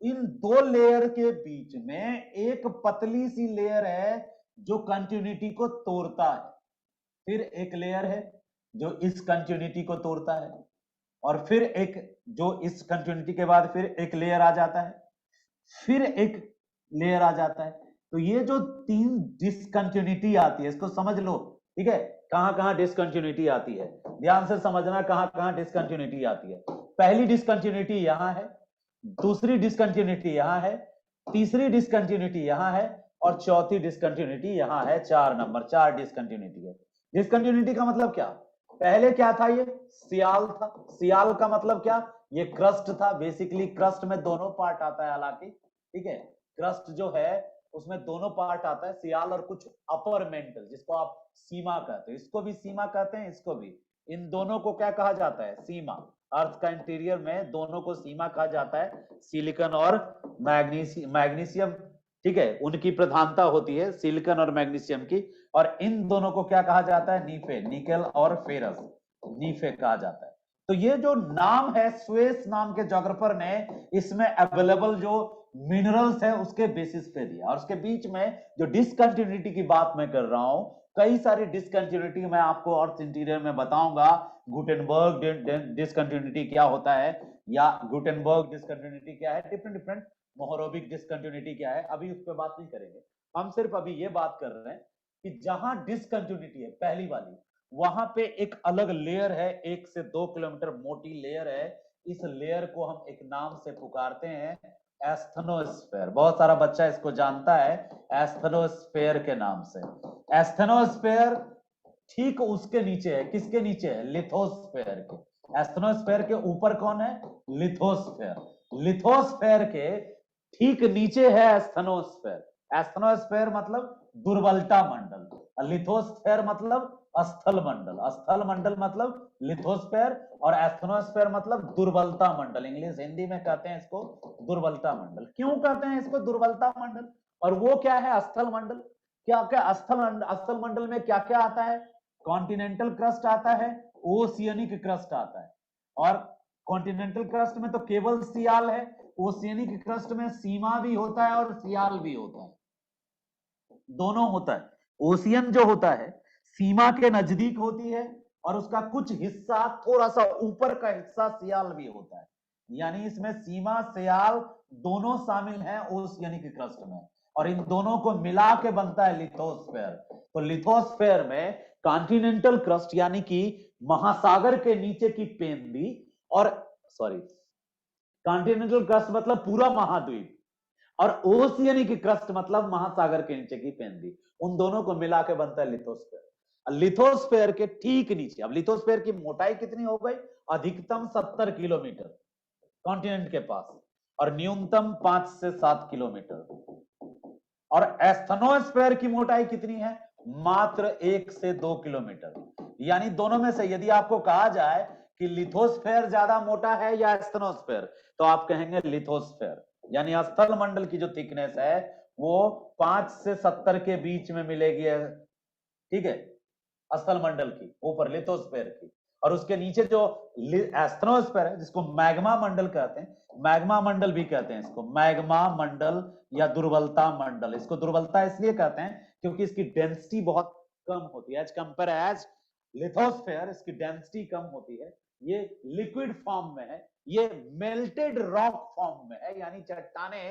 इन दो लेयर के बीच में एक पतली सी लेयर है जो कंटिन्यूटी को तोड़ता है। फिर एक लेयर है जो इस कंटिन्यूटी को तोड़ता है, और फिर एक जो इस कंटिन्यूटी के बाद फिर एक लेयर आ जाता है, फिर एक लेयर आ जाता है। तो ये जो 3 डिसकंटिन्यूटी आती है, इसको समझ लो, ठीक है, कहां कहां डिसकंटिन्यूटी आती है, ध्यान से समझना कहां कहां डिसकंटिन्यूटी आती है। पहली डिसकंटिन्यूटी यहां है, दूसरी डिसकंटिन्यूटी यहां है, तीसरी डिसकंटिन्यूटी यहां है, और चौथी डिसकंटिन्यूटी यहां है। 4 नंबर, 4 डिसकंटिन्यूटी है। डिसकंटिन्यूटी का मतलब क्या, पहले क्या था, ये सियाल था। सियाल का मतलब क्या, ये क्रस्ट था। बेसिकली क्रस्ट में दोनों पार्ट आता है, हालांकि ठीक है, क्रस्ट जो है उसमें दोनों पार्ट आता है, सियाल और कुछ अपर मेंटल, जिसको आप सीमा कहते हो, इसको भी सीमा कहते हैं, इसको भी। इन दोनों को क्या कहा जाता है, सीमा। अर्थ का इंटीरियर में दोनों को सीमा कहा जाता है, सिलिकॉन और मैग्नीशियम, ठीक है, उनकी प्रधानता होती है सिलिकॉन और मैग्नीशियम की। और इन दोनों को क्या कहा जाता है, नीफे, निकेल और फेरस, नीफे कहा जाता है। तो ये जो नाम है, स्वेस नाम के जोग्राफर ने इसमें अवेलेबल जो मिनरल्स है उसके बेसिस पे दिया। और उसके बीच में जो डिसकंटिन्यूटी की बात मैं कर रहा हूं, कई सारी डिसकंटिन्यूटी मैं आपको अर्थ इंटीरियर में बताऊंगा। गुटेनबर्ग डिसकंटिन्यूटी क्या होता है, या गुटेनबर्ग डिसकंटिन्यूटी क्या है, डिफरेंट डिफरेंट मोहरोबिक डिसकंटिन्यूटी क्या है, अभी उस पर बात नहीं करेंगे। हम सिर्फ अभी ये बात कर रहे हैं कि जहां डिसकंटिन्यूटी है पहली वाली, वहां पे एक अलग लेयर है, 1 से 2 किलोमीटर मोटी लेयर है। इस लेयर को हम एक नाम से पुकारते हैं, एस्थेनोस्फेयर। बहुत सारा बच्चा इसको जानता है एस्थेनोस्फेयर के नाम से। एस्थेनोस्फेयर ठीक उसके नीचे है, किसके नीचे है, लिथोस्फेयर के। एस्थेनोस्फेयर के ऊपर कौन है, लिथोस्फेयर। लिथोस्फेयर के ठीक नीचे है एस्थेनोस्फेयर। एस्थेनोस्फेयर मतलब दुर्बलता मंडल, लिथोस्फेयर मतलब स्थल मंडल। स्थल मंडल मतलब लिथोस्फेयर, और एस्थेनोस्फेयर मतलब दुर्बलता मंडल। इंग्लिश हिंदी में कहते हैं इसको दुर्बलता मंडल। क्यों कहते हैं इसको दुर्बलता मंडल, और वो क्या है स्थल मंडल, क्या क्या स्थल मंडल में क्या क्या आता है, कॉन्टिनेंटल क्रस्ट आता है, ओशियनिक क्रस्ट आता है। और कॉन्टिनेंटल क्रस्ट में तो केवल सियाल है, ओशियनिक क्रस्ट में सीमा भी होता है और सियाल भी होता है, दोनों होता है। ओशियन जो होता है सीमा के नजदीक होती है, और उसका कुछ हिस्सा, थोड़ा सा ऊपर का हिस्सा सियाल भी होता है। यानी इसमें सीमा सियाल दोनों शामिल हैं ओशियनिक क्रस्ट में, और इन दोनों को मिला के बनता है लिथोस्फेयर। तो लिथोस्फेयर में कॉन्टिनेंटल क्रस्ट यानी कि महासागर के नीचे की पेंदी, और सॉरी कॉन्टिनेंटल क्रस्ट मतलब पूरा महाद्वीप, और ओशियनिक क्रस्ट मतलब महासागर के नीचे की पेंदी, उन दोनों को मिला के बनता है लिथोस्फेयर। लिथोस्फेयर के ठीक नीचे, अब लिथोस्फेयर की मोटाई कितनी हो गई, अधिकतम 70 किलोमीटर कॉन्टिनेंट के पास, और न्यूनतम 5 से 7 किलोमीटर। और एस्थेनोस्फेयर की मोटाई कितनी है, मात्र 1 से 2 किलोमीटर। यानी दोनों में से यदि आपको कहा जाए कि लिथोस्फेयर ज्यादा मोटा है या एस्थेनोस्फेयर, तो आप कहेंगे लिथोस्फेयर। यानी स्थल मंडल की जो थिकनेस है वो 5 से 70 के बीच में मिलेगी, ठीक है, स्थल मंडल की ऊपर लिथोस्फेयर की। और उसके नीचे जो एस्थेनोस्फेयर है, जिसको मैग्मा मंडल कहते हैं, मैग्मा मंडल भी कहते हैं इसको, मैग्मा मंडल या दुर्बलता मंडल। इसको दुर्बलता इसलिए कहते हैं क्योंकि इसकी डेंसिटी बहुत कम होती है, एज कंपेयर एज लिथोस्फेयर इसकी डेंसिटी कम होती है। ये लिक्विड फॉर्म में है, ये मेल्टेड रॉक फॉर्म में है, यानी चट्टाने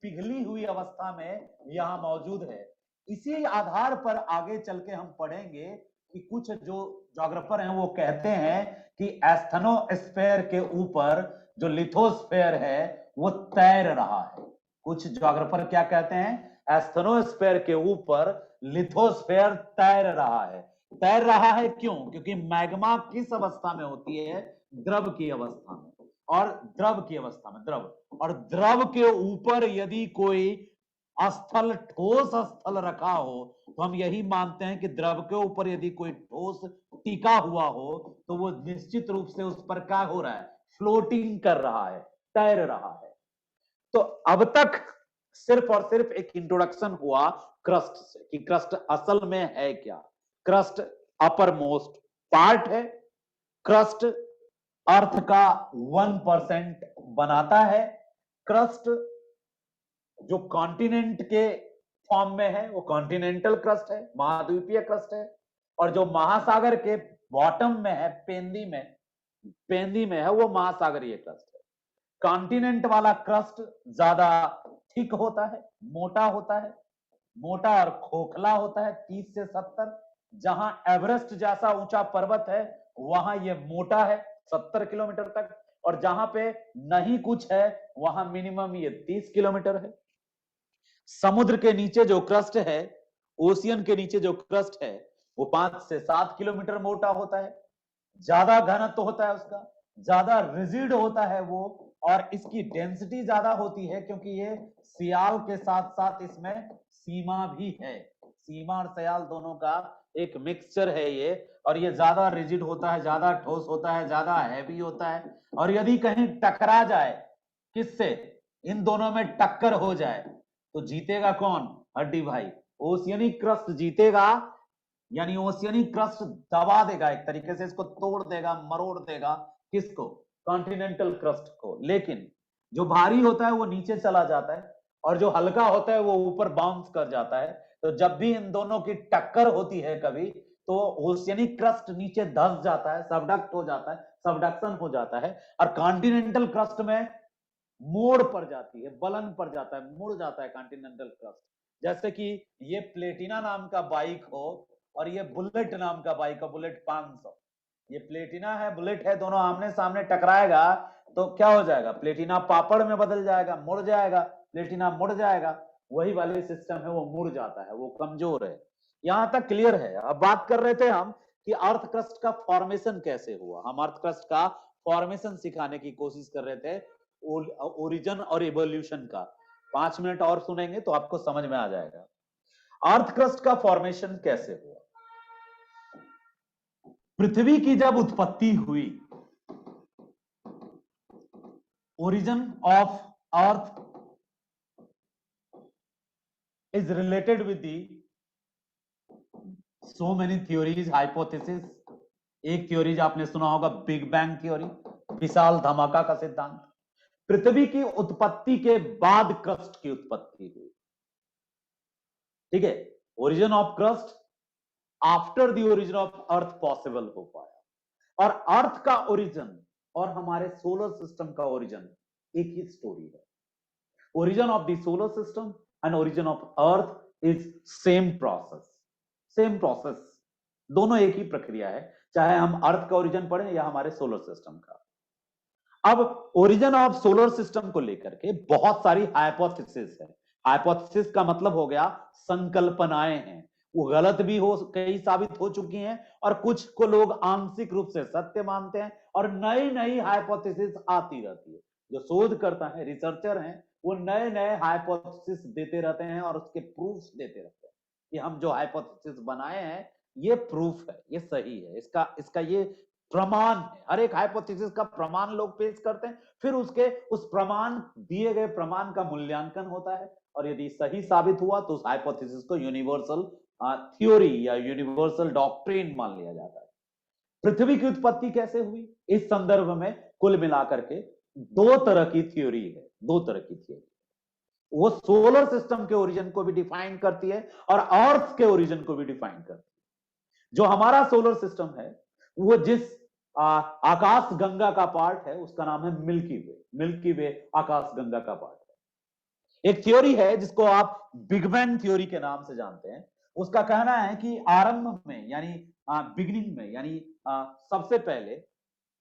पिघली हुई अवस्था में यहां मौजूद है। इसी आधार पर आगे चल के हम पढ़ेंगे कि कुछ जो ज्योग्राफर हैं वो कहते हैं कि एस्थेनोस्फेयर के ऊपर जो लिथोस्फेयर है वो तैर रहा है। कुछ ज्योग्राफर क्या कहते हैं, एस्थेनोस्फेयर के ऊपर लिथोस्फेयर तैर रहा है। तैर रहा है क्यों, क्योंकि मैग्मा किस अवस्था में होती है, द्रव की अवस्था में, और द्रव की अवस्था में द्रव, और द्रव के ऊपर यदि कोई स्थल ठोस स्थल रखा हो तो हम यही मानते हैं कि द्रव के ऊपर यदि कोई ठोस टिका हुआ हो तो वो निश्चित रूप से उस पर क्या हो रहा है, फ्लोटिंग कर रहा है, तैर रहा है। तो अब तक सिर्फ और सिर्फ एक इंट्रोडक्शन हुआ क्रस्ट से कि क्रस्ट असल में है क्या। क्रस्ट अपर मोस्ट पार्ट है, क्रस्ट अर्थ का 1% बनाता है। क्रस्ट जो कॉन्टिनेंट के फॉर्म में है वो कॉन्टिनेंटल क्रस्ट है, महाद्वीपीय क्रस्ट है, और जो महासागर के बॉटम में है, पेंदी में है, वो महासागरीय क्रस्ट है। कॉन्टिनेंट वाला क्रस्ट ज्यादा थिक होता है, मोटा होता है, मोटा और खोखला होता है 30 से 70। जहां एवरेस्ट जैसा ऊंचा पर्वत है वहां ये मोटा है 70 किलोमीटर तक, और जहां पे नहीं कुछ है वहां मिनिमम ये 30 किलोमीटर है। समुद्र के नीचे जो क्रस्ट है, ओशियन के नीचे जो क्रस्ट है, वो 5 से 7 किलोमीटर मोटा होता है, ज्यादा घनत्व होता है उसका, ज्यादा रिजिड होता है वो, और इसकी डेंसिटी ज्यादा होती है क्योंकि ये सियाल के साथ साथ इसमें सीमा भी है, सीमा और सियाल दोनों का एक मिक्सचर है ये। और ये ज्यादा रिजिड होता है, ज्यादा ठोस होता है, ज्यादा हैवी होता है। और यदि कहीं टकरा जाए किससे, इन दोनों में टक्कर हो जाए तो जीतेगा कौन, हड्डी भाई, ओशियनिक क्रस्ट जीतेगा। यानी ओशियनिक क्रस्ट दबा देगा, एक तरीके से इसको तोड़ देगा, मरोड़ देगा, किसको, कॉन्टिनेंटल क्रस्ट को। लेकिन जो भारी होता है वो नीचे चला जाता है, और जो हल्का होता है वो ऊपर बाउंस कर जाता है। तो जब भी इन दोनों की टक्कर होती है कभी, तो ओशियनिक क्रस्ट नीचे धंस जाता है, सबडक्ट हो जाता है, सबडक्शन हो जाता है, और कॉन्टिनेंटल क्रस्ट में मोड़ पड़ जाती है, बलन पड़ जाता है, मुड़ जाता है कॉन्टिनेंटल क्रस्ट। जैसे कि ये प्लेटिना नाम का बाइक हो और ये बुलेट नाम का बाइक हो, बुलेट 500, ये प्लेटिना है, बुलेट है, दोनों आमने सामने टकराएगा तो क्या हो जाएगा, प्लेटिना पापड़ में बदल जाएगा, मुड़ जाएगा, प्लेटिना मुड़ जाएगा। वही वाले सिस्टम है, वो मुड़ जाता है, वो कमजोर है। यहां तक क्लियर है। अब बात कर रहे थे हम कि अर्थ क्रस्ट का फॉर्मेशन कैसे हुआ, हम अर्थ क्रस्ट का फॉर्मेशन सिखाने की कोशिश कर रहे थे, ओरिजिन और इवोल्यूशन का। 5 मिनट और सुनेंगे तो आपको समझ में आ जाएगा अर्थ क्रस्ट का फॉर्मेशन कैसे हुआ। पृथ्वी की जब उत्पत्ति हुई, origin of earth is related with the so many theories, hypothesis. एक थ्योरीज आपने सुना होगा, बिग बैंग थ्योरी, विशाल धमाका का सिद्धांत। पृथ्वी की उत्पत्ति के बाद क्रस्ट की उत्पत्ति हुई, ठीक है, origin of crust after the origin of earth possible हो पाया। और अर्थ का ओरिजिन और हमारे सोलर सिस्टम का ओरिजिन एक ही स्टोरी है। Origin of the solar system and origin of earth is same process, same process, दोनों एक ही प्रक्रिया है, चाहे हम अर्थ का ओरिजिन पढ़ें या हमारे सोलर सिस्टम का। अब ओरिजिन ऑफ सोलर सिस्टम को लेकर के बहुत सारी हाइपोथेसिस है। हाइपोथेसिस का मतलब हो गया संकल्पनाएं हैं, वो गलत भी हो कई साबित हो चुकी हैं और कुछ को लोग आंशिक रूप से सत्य मानते हैं और नई नई हाइपोथेसिस आती रहती है। जो शोध करता है, रिसर्चर हैं, वो नए नए हाइपोथेसिस देते रहते हैं और उसके प्रूफ देते रहते हैं कि हम जो हाइपोथेसिस बनाए हैं ये प्रूफ है, ये सही है, इसका इसका ये प्रमाण है। हर एक हाइपोथेसिस का प्रमाण लोग पेश करते हैं, फिर उसके उस प्रमाण दिए गए प्रमाण का मूल्यांकन होता है और यदि सही साबित हुआ तो उस हाइपोथेसिस को यूनिवर्सल थ्योरी या यूनिवर्सल डॉक्ट्रिन मान लिया जाता है। पृथ्वी की उत्पत्ति कैसे हुई, इस संदर्भ में कुल मिलाकर के दो तरह की थ्योरी है, दो तरह की थ्योरी। वो सोलर सिस्टम के ओरिजिन को भी डिफाइन करती है और अर्थ के ओरिजिन को भी डिफाइन करती है। जो हमारा सोलर सिस्टम है वो जिस आकाश गंगा का पार्ट है उसका नाम है मिल्की वे। मिल्की वे आकाश गंगा का पार्ट है। एक थ्योरी है जिसको आप बिग बैंग थ्योरी के नाम से जानते हैं। उसका कहना है कि आरंभ में यानी बिगिनिंग में यानी सबसे पहले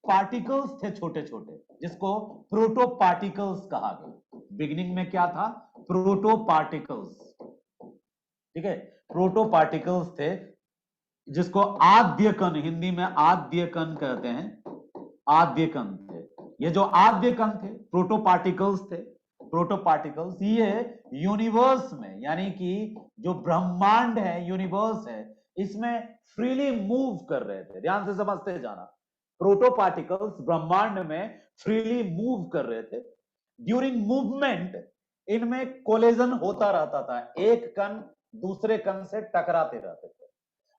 पार्टिकल्स थे छोटे छोटे, जिसको प्रोटो पार्टिकल्स कहा गया। बिगिनिंग में क्या था? प्रोटो पार्टिकल्स, ठीक है, प्रोटो पार्टिकल्स थे जिसको आद्य कण, हिंदी में आद्य कण कहते हैं, आद्य कण थे। ये जो आद्य कण थे प्रोटो पार्टिकल्स थे। प्रोटो पार्टिकल्स ये यूनिवर्स में यानी कि जो ब्रह्मांड है, यूनिवर्स है, इसमें फ्रीली मूव कर रहे थे। ध्यान से समझते जाना, प्रोटो पार्टिकल्स ब्रह्मांड में फ्रीली मूव कर रहे थे। ड्यूरिंग मूवमेंट इनमें कोलिजन होता रहता था, एक कण दूसरे कण से टकराते रहते थे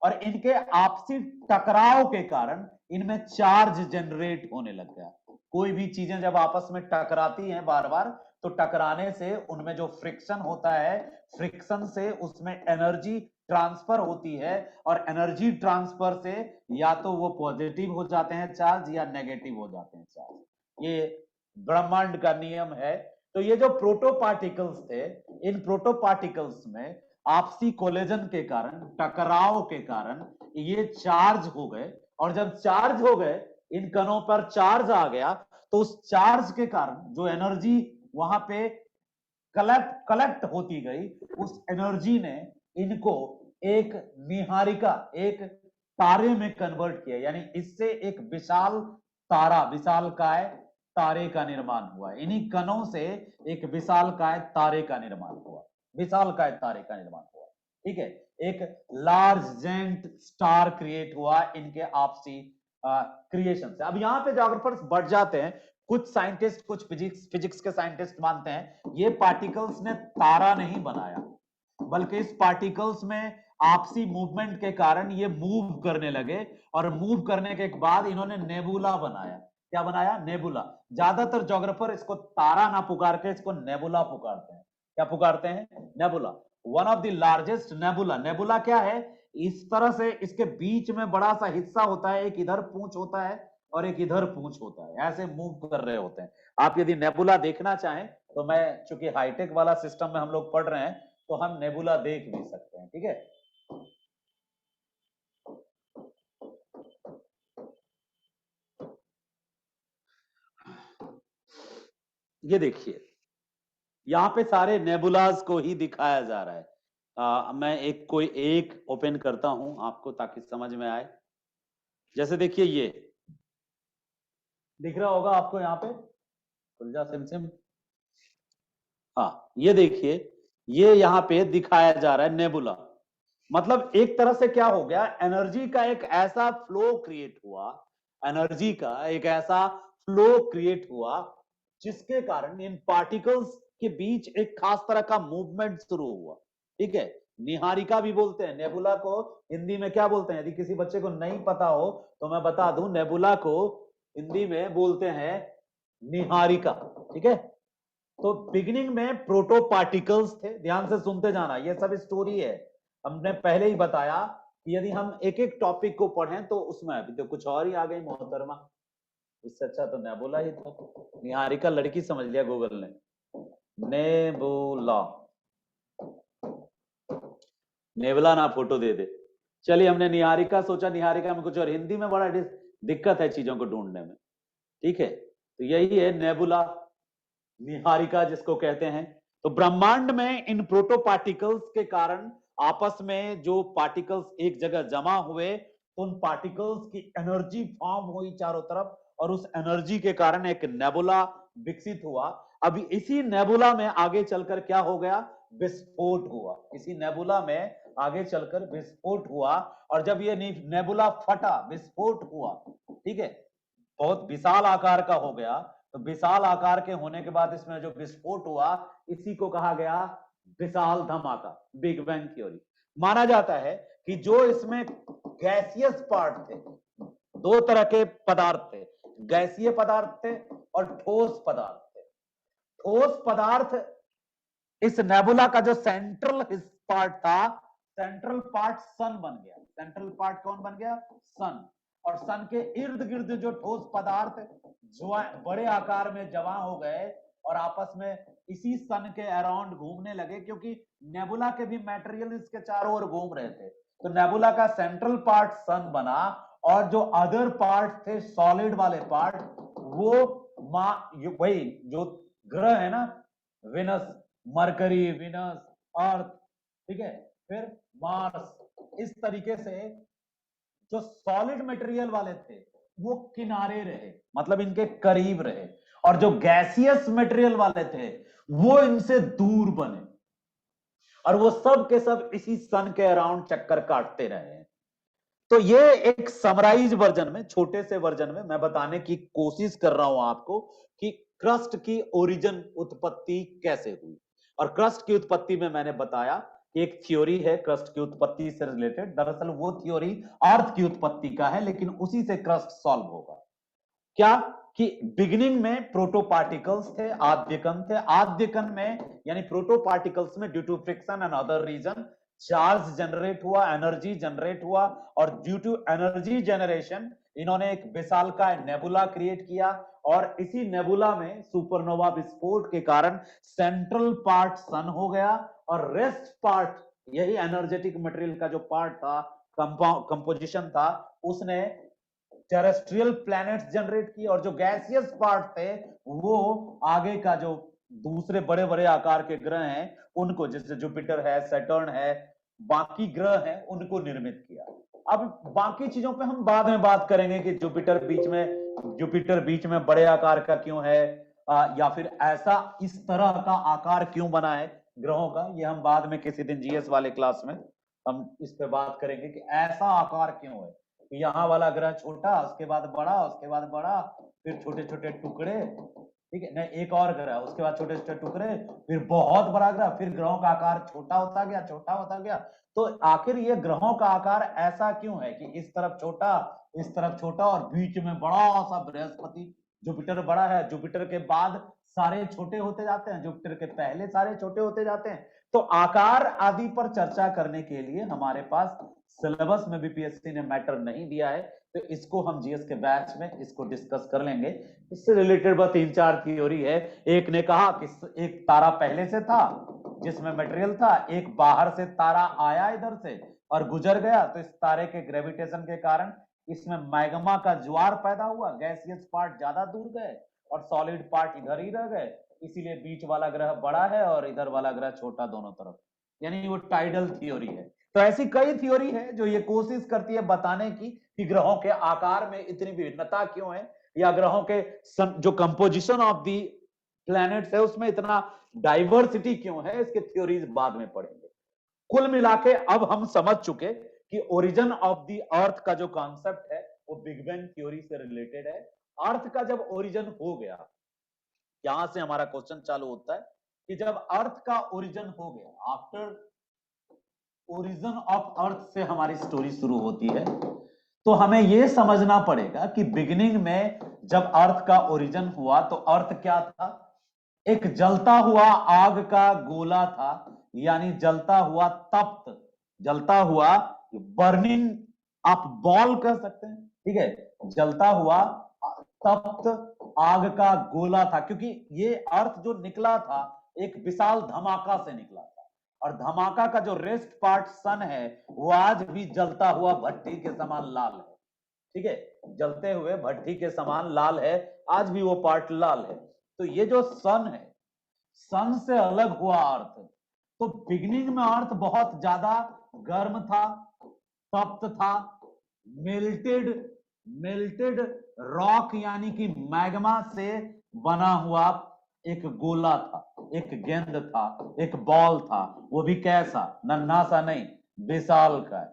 और इनके आपसी टकराव के कारण इनमें चार्ज जनरेट होने लग गया। कोई भी चीजें जब आपस में टकराती हैं बार बार, तो टकराने से उनमें जो फ्रिक्शन होता है, फ्रिक्शन से उसमें एनर्जी ट्रांसफर होती है और एनर्जी ट्रांसफर से या तो वो पॉजिटिव हो जाते हैं चार्ज या नेगेटिव हो जाते हैं चार्ज। ये ब्रह्मांड का नियम है। तो ये जो प्रोटो पार्टिकल्स थे, इन प्रोटो पार्टिकल्स में आपसी कोलिजन के कारण, टकराव के कारण ये चार्ज हो गए और जब चार्ज हो गए, इन कणों पर चार्ज आ गया, तो उस चार्ज के कारण जो एनर्जी वहां पे कलेक्ट होती गई, उस एनर्जी ने इनको एक निहारिका, एक तारे में कन्वर्ट किया। यानी इससे एक विशाल तारा, विशालकाय तारे का निर्माण हुआ। इन्हीं कणों से एक विशालकाय तारे का निर्माण हुआ, विशालकाय तारे का निर्माण हुआ। ठीक है, एक लार्ज जेंट स्टार क्रिएट हुआ इनके आपसी क्रिएशन से। अब यहाँ पे जोग्राफर्स बढ़ जाते हैं। कुछ साइंटिस्ट, कुछ फिजिक्स के साइंटिस्ट मानते हैं ये पार्टिकल्स ने तारा नहीं बनाया, बल्कि इस पार्टिकल्स में आपसी मूवमेंट के कारण ये मूव करने लगे और मूव करने के बाद इन्होंने नेबुला बनाया। क्या बनाया? नेबुला। ज्यादातर जोग्राफर इसको तारा ना पुकार के इसको नेबुला पुकारते हैं। क्या पुकारते हैं? Nebula. One of the largest nebula. Nebula क्या है? इस तरह से इसके बीच में बड़ा सा हिस्सा होता है, एक इधर पूंछ होता है और एक इधर पूंछ होता है, ऐसे मूव कर रहे होते हैं। आप यदि नेबुला देखना चाहें तो मैं, चूंकि हाईटेक वाला सिस्टम में हम लोग पढ़ रहे हैं, तो हम नेबुला देख भी सकते हैं। ठीक है, ये देखिए यहाँ पे सारे नेबुलाज को ही दिखाया जा रहा है। मैं कोई एक ओपन करता हूं आपको ताकि समझ में आए। जैसे देखिए ये दिख रहा होगा आपको यहाँ पे, खुलजा सिमसिम। हाँ, ये देखिए, ये यहाँ पे दिखाया जा रहा है नेबुला। मतलब एक तरह से क्या हो गया, एनर्जी का एक ऐसा फ्लो क्रिएट हुआ, एनर्जी का एक ऐसा फ्लो क्रिएट हुआ जिसके कारण इन पार्टिकल्स के बीच एक खास तरह का मूवमेंट शुरू हुआ। ठीक है, निहारिका भी बोलते हैं नेबुला को। हिंदी में क्या बोलते हैं? यदि किसी बच्चे को नहीं पता हो तो मैं बता दूं, नेबुला को हिंदी में बोलते हैं निहारिका। ठीक है, तो बिगिनिंग में प्रोटो पार्टिकल्स थे। ध्यान से सुनते जाना, ये सब स्टोरी है। हमने पहले ही बताया कि यदि हम एक एक टॉपिक को पढ़ें तो उसमें अभी तो कुछ और ही आ गई मोहतरमा। इससे अच्छा तो नेबुला ही था। निहारिका लड़की समझ लिया गूगल ने, नेबुला। नेबुला ना फोटो दे दे। चलिए, हमने निहारिका सोचा, निहारिका में कुछ और। हिंदी में बड़ा दिक्कत है चीजों को ढूंढने में। ठीक है, तो यही है नेबुला निहारिका जिसको कहते हैं। तो ब्रह्मांड में इन प्रोटो पार्टिकल्स के कारण आपस में जो पार्टिकल्स एक जगह जमा हुए, तो उन पार्टिकल्स की एनर्जी फॉर्म हुई चारों तरफ, और उस एनर्जी के कारण एक नेबुला विकसित हुआ। अभी इसी नेबुला में आगे चलकर क्या हो गया, विस्फोट हुआ। इसी नेबुला में आगे चलकर विस्फोट हुआ, और जब ये नेबुला फटा, विस्फोट हुआ, ठीक है, बहुत विशाल आकार का हो गया। तो विशाल आकार के होने के बाद इसमें जो विस्फोट हुआ, इसी को कहा गया विशाल धमाका, बिग बैंग थ्योरी। माना जाता है कि जो इसमें गैसियस पार्ट थे, दो तरह के पदार्थ थे, गैसीय पदार्थ थे और ठोस पदार्थ थे। ठोस पदार्थ, इस नेबुला का जो सेंट्रल पार्ट था, सेंट्रल पार्ट सन बन गया। सेंट्रल पार्ट कौन बन गया, सन। और सन के इर्द गिर्द जो ठोस पदार्थ जो बड़े आकार में जमा हो गए और आपस में इसी सन के अराउंड घूमने लगे, क्योंकि नेबुला के भी मटेरियल इसके चारों ओर घूम रहे थे। तो नेबुला का सेंट्रल पार्ट सन बना, और जो अदर पार्ट थे, सॉलिड वाले पार्ट, वो वही जो ग्रह है ना, विनस, मरकरी, विनस, अर्थ, ठीक है, फिर मार्स, इस तरीके से जो सॉलिड मटेरियल वाले थे वो किनारे रहे, मतलब इनके करीब रहे, और जो गैसियस मटेरियल वाले थे वो इनसे दूर बने, और वो सब के सब इसी सन के अराउंड चक्कर काटते रहे। तो ये एक समराइज वर्जन में, छोटे से वर्जन में मैं बताने की कोशिश कर रहा हूं आपको कि क्रस्ट की ओरिजिन, उत्पत्ति कैसे हुई। और क्रस्ट की उत्पत्ति में मैंने बताया कि एक थ्योरी है क्रस्ट की उत्पत्ति से रिलेटेड। दरअसल वो थ्योरी अर्थ की उत्पत्ति का है, लेकिन उसी से क्रस्ट सॉल्व होगा। क्या कि बिगिनिंग में प्रोटो पार्टिकल्स थे, आद्यकण थे। आद्यकण में यानी प्रोटो पार्टिकल्स में due to friction and other reason charge generate हुआ, एनर्जी जनरेट हुआ, और ड्यू टू एनर्जी जनरेशन इन्होंने एक विशालकाय नेबुला क्रिएट किया। और इसी नेबुला में सुपरनोवा विस्फोट के कारण सेंट्रल पार्ट सन हो गया, और रेस्ट पार्ट, यही एनर्जेटिक मटेरियल का जो पार्ट था, कंपोजिशन था, उसने टेरेस्ट्रियल प्लैनेट्स जनरेट की। और जो गैसियस पार्ट थे वो आगे का जो दूसरे बड़े बड़े आकार के ग्रह हैं उनको, जैसे जुपिटर है, सैटर्न है, बाकी ग्रह हैं, उनको निर्मित किया। अब बाकी चीजों पे हम बाद में बात करेंगे कि जुपिटर बीच में बड़े आकार का क्यों है, या फिर ऐसा इस तरह का आकार क्यों बना है ग्रहों का। ये हम बाद में किसी दिन जीएस वाले क्लास में हम इस पे बात करेंगे कि ऐसा आकार क्यों है। यहाँ वाला ग्रह छोटा, उसके बाद बड़ा, उसके बाद बड़ा, फिर छोटे छोटे टुकड़े, ठीक है, नहीं एक और ग्रह, उसके बाद छोटे छोटे टुकड़े, फिर बहुत बड़ा ग्रह, फिर ग्रहों का आकार छोटा होता गया, छोटा होता गया। तो आखिर ये ग्रहों का आकार ऐसा क्यों है कि इस तरफ छोटा, इस तरफ छोटा, और बीच में बड़ा सा बृहस्पति। जुपिटर बड़ा है, जुपिटर के बाद सारे छोटे होते जाते हैं, जुपिटर के पहले सारे छोटे होते जाते हैं। तो आकार आदि पर चर्चा करने के लिए हमारे पास सिलेबस में बीपीएससी ने मैटर नहीं दिया है, तो इसको हम जीएस के बैच में इसको डिस्कस कर लेंगे। इससे रिलेटेड बस 3-4 थ्योरी है। एक ने कहा कि एक तारा पहले से था जिसमें मटेरियल था, एक बाहर से तारा आया इधर से और गुजर गया, तो इस तारे के ग्रेविटेशन के कारण इसमें मैग्मा का ज्वार पैदा हुआ, गैसियस पार्ट ज्यादा दूर गए और सॉलिड पार्ट इधर ही रह गए, इसीलिए बीच वाला ग्रह बड़ा है और इधर वाला ग्रह छोटा दोनों तरफ, यानी वो टाइडल थ्योरी है। तो ऐसी कई थ्योरी है जो ये कोशिश करती है बताने की कि ग्रहों के आकार में इतनी विभिन्नता क्यों है, या ग्रहों के जो कंपोजिशन ऑफ दी प्लैनेट्स है उसमें इतना डाइवर्सिटी क्यों है। इसके थ्योरीज बाद में पढ़ेंगे। कुल मिला के अब हम समझ चुके कि ओरिजिन ऑफ दी अर्थ का जो कॉन्सेप्ट है वो बिग बैंग थ्योरी से रिलेटेड है। अर्थ का जब ओरिजिन हो गया, यहां से हमारा क्वेश्चन चालू होता है कि जब अर्थ का ओरिजिन हो गया, आफ्टर ओरिजिन ऑफ अर्थ से हमारी स्टोरी शुरू होती है, तो हमें यह समझना पड़ेगा कि बिगिनिंग में जब अर्थ का ओरिजिन हुआ तो अर्थ क्या था, एक जलता हुआ आग का गोला था, यानी जलता हुआ तप्त, जलता हुआ बर्निंग, आप बॉल कह सकते हैं, ठीक है, जलता हुआ तप्त आग का गोला था। क्योंकि ये अर्थ जो निकला था एक विशाल धमाका से निकला था, और धमाका का जो रेस्ट पार्ट सन है वो आज भी जलता हुआ भट्टी के समान लाल है, ठीक है, जलते हुए भट्टी के समान लाल है आज भी वो पार्ट लाल है। तो ये जो सन है, सन से अलग हुआ अर्थ, तो बिगिनिंग में अर्थ बहुत ज्यादा गर्म था, तप्त था, मेल्टेड मेल्टेड रॉक यानी कि मैग्मा से बना हुआ एक गोला था, एक गेंद था, एक बॉल था। वो भी कैसा, नन्हा सा नहीं, विशाल का है,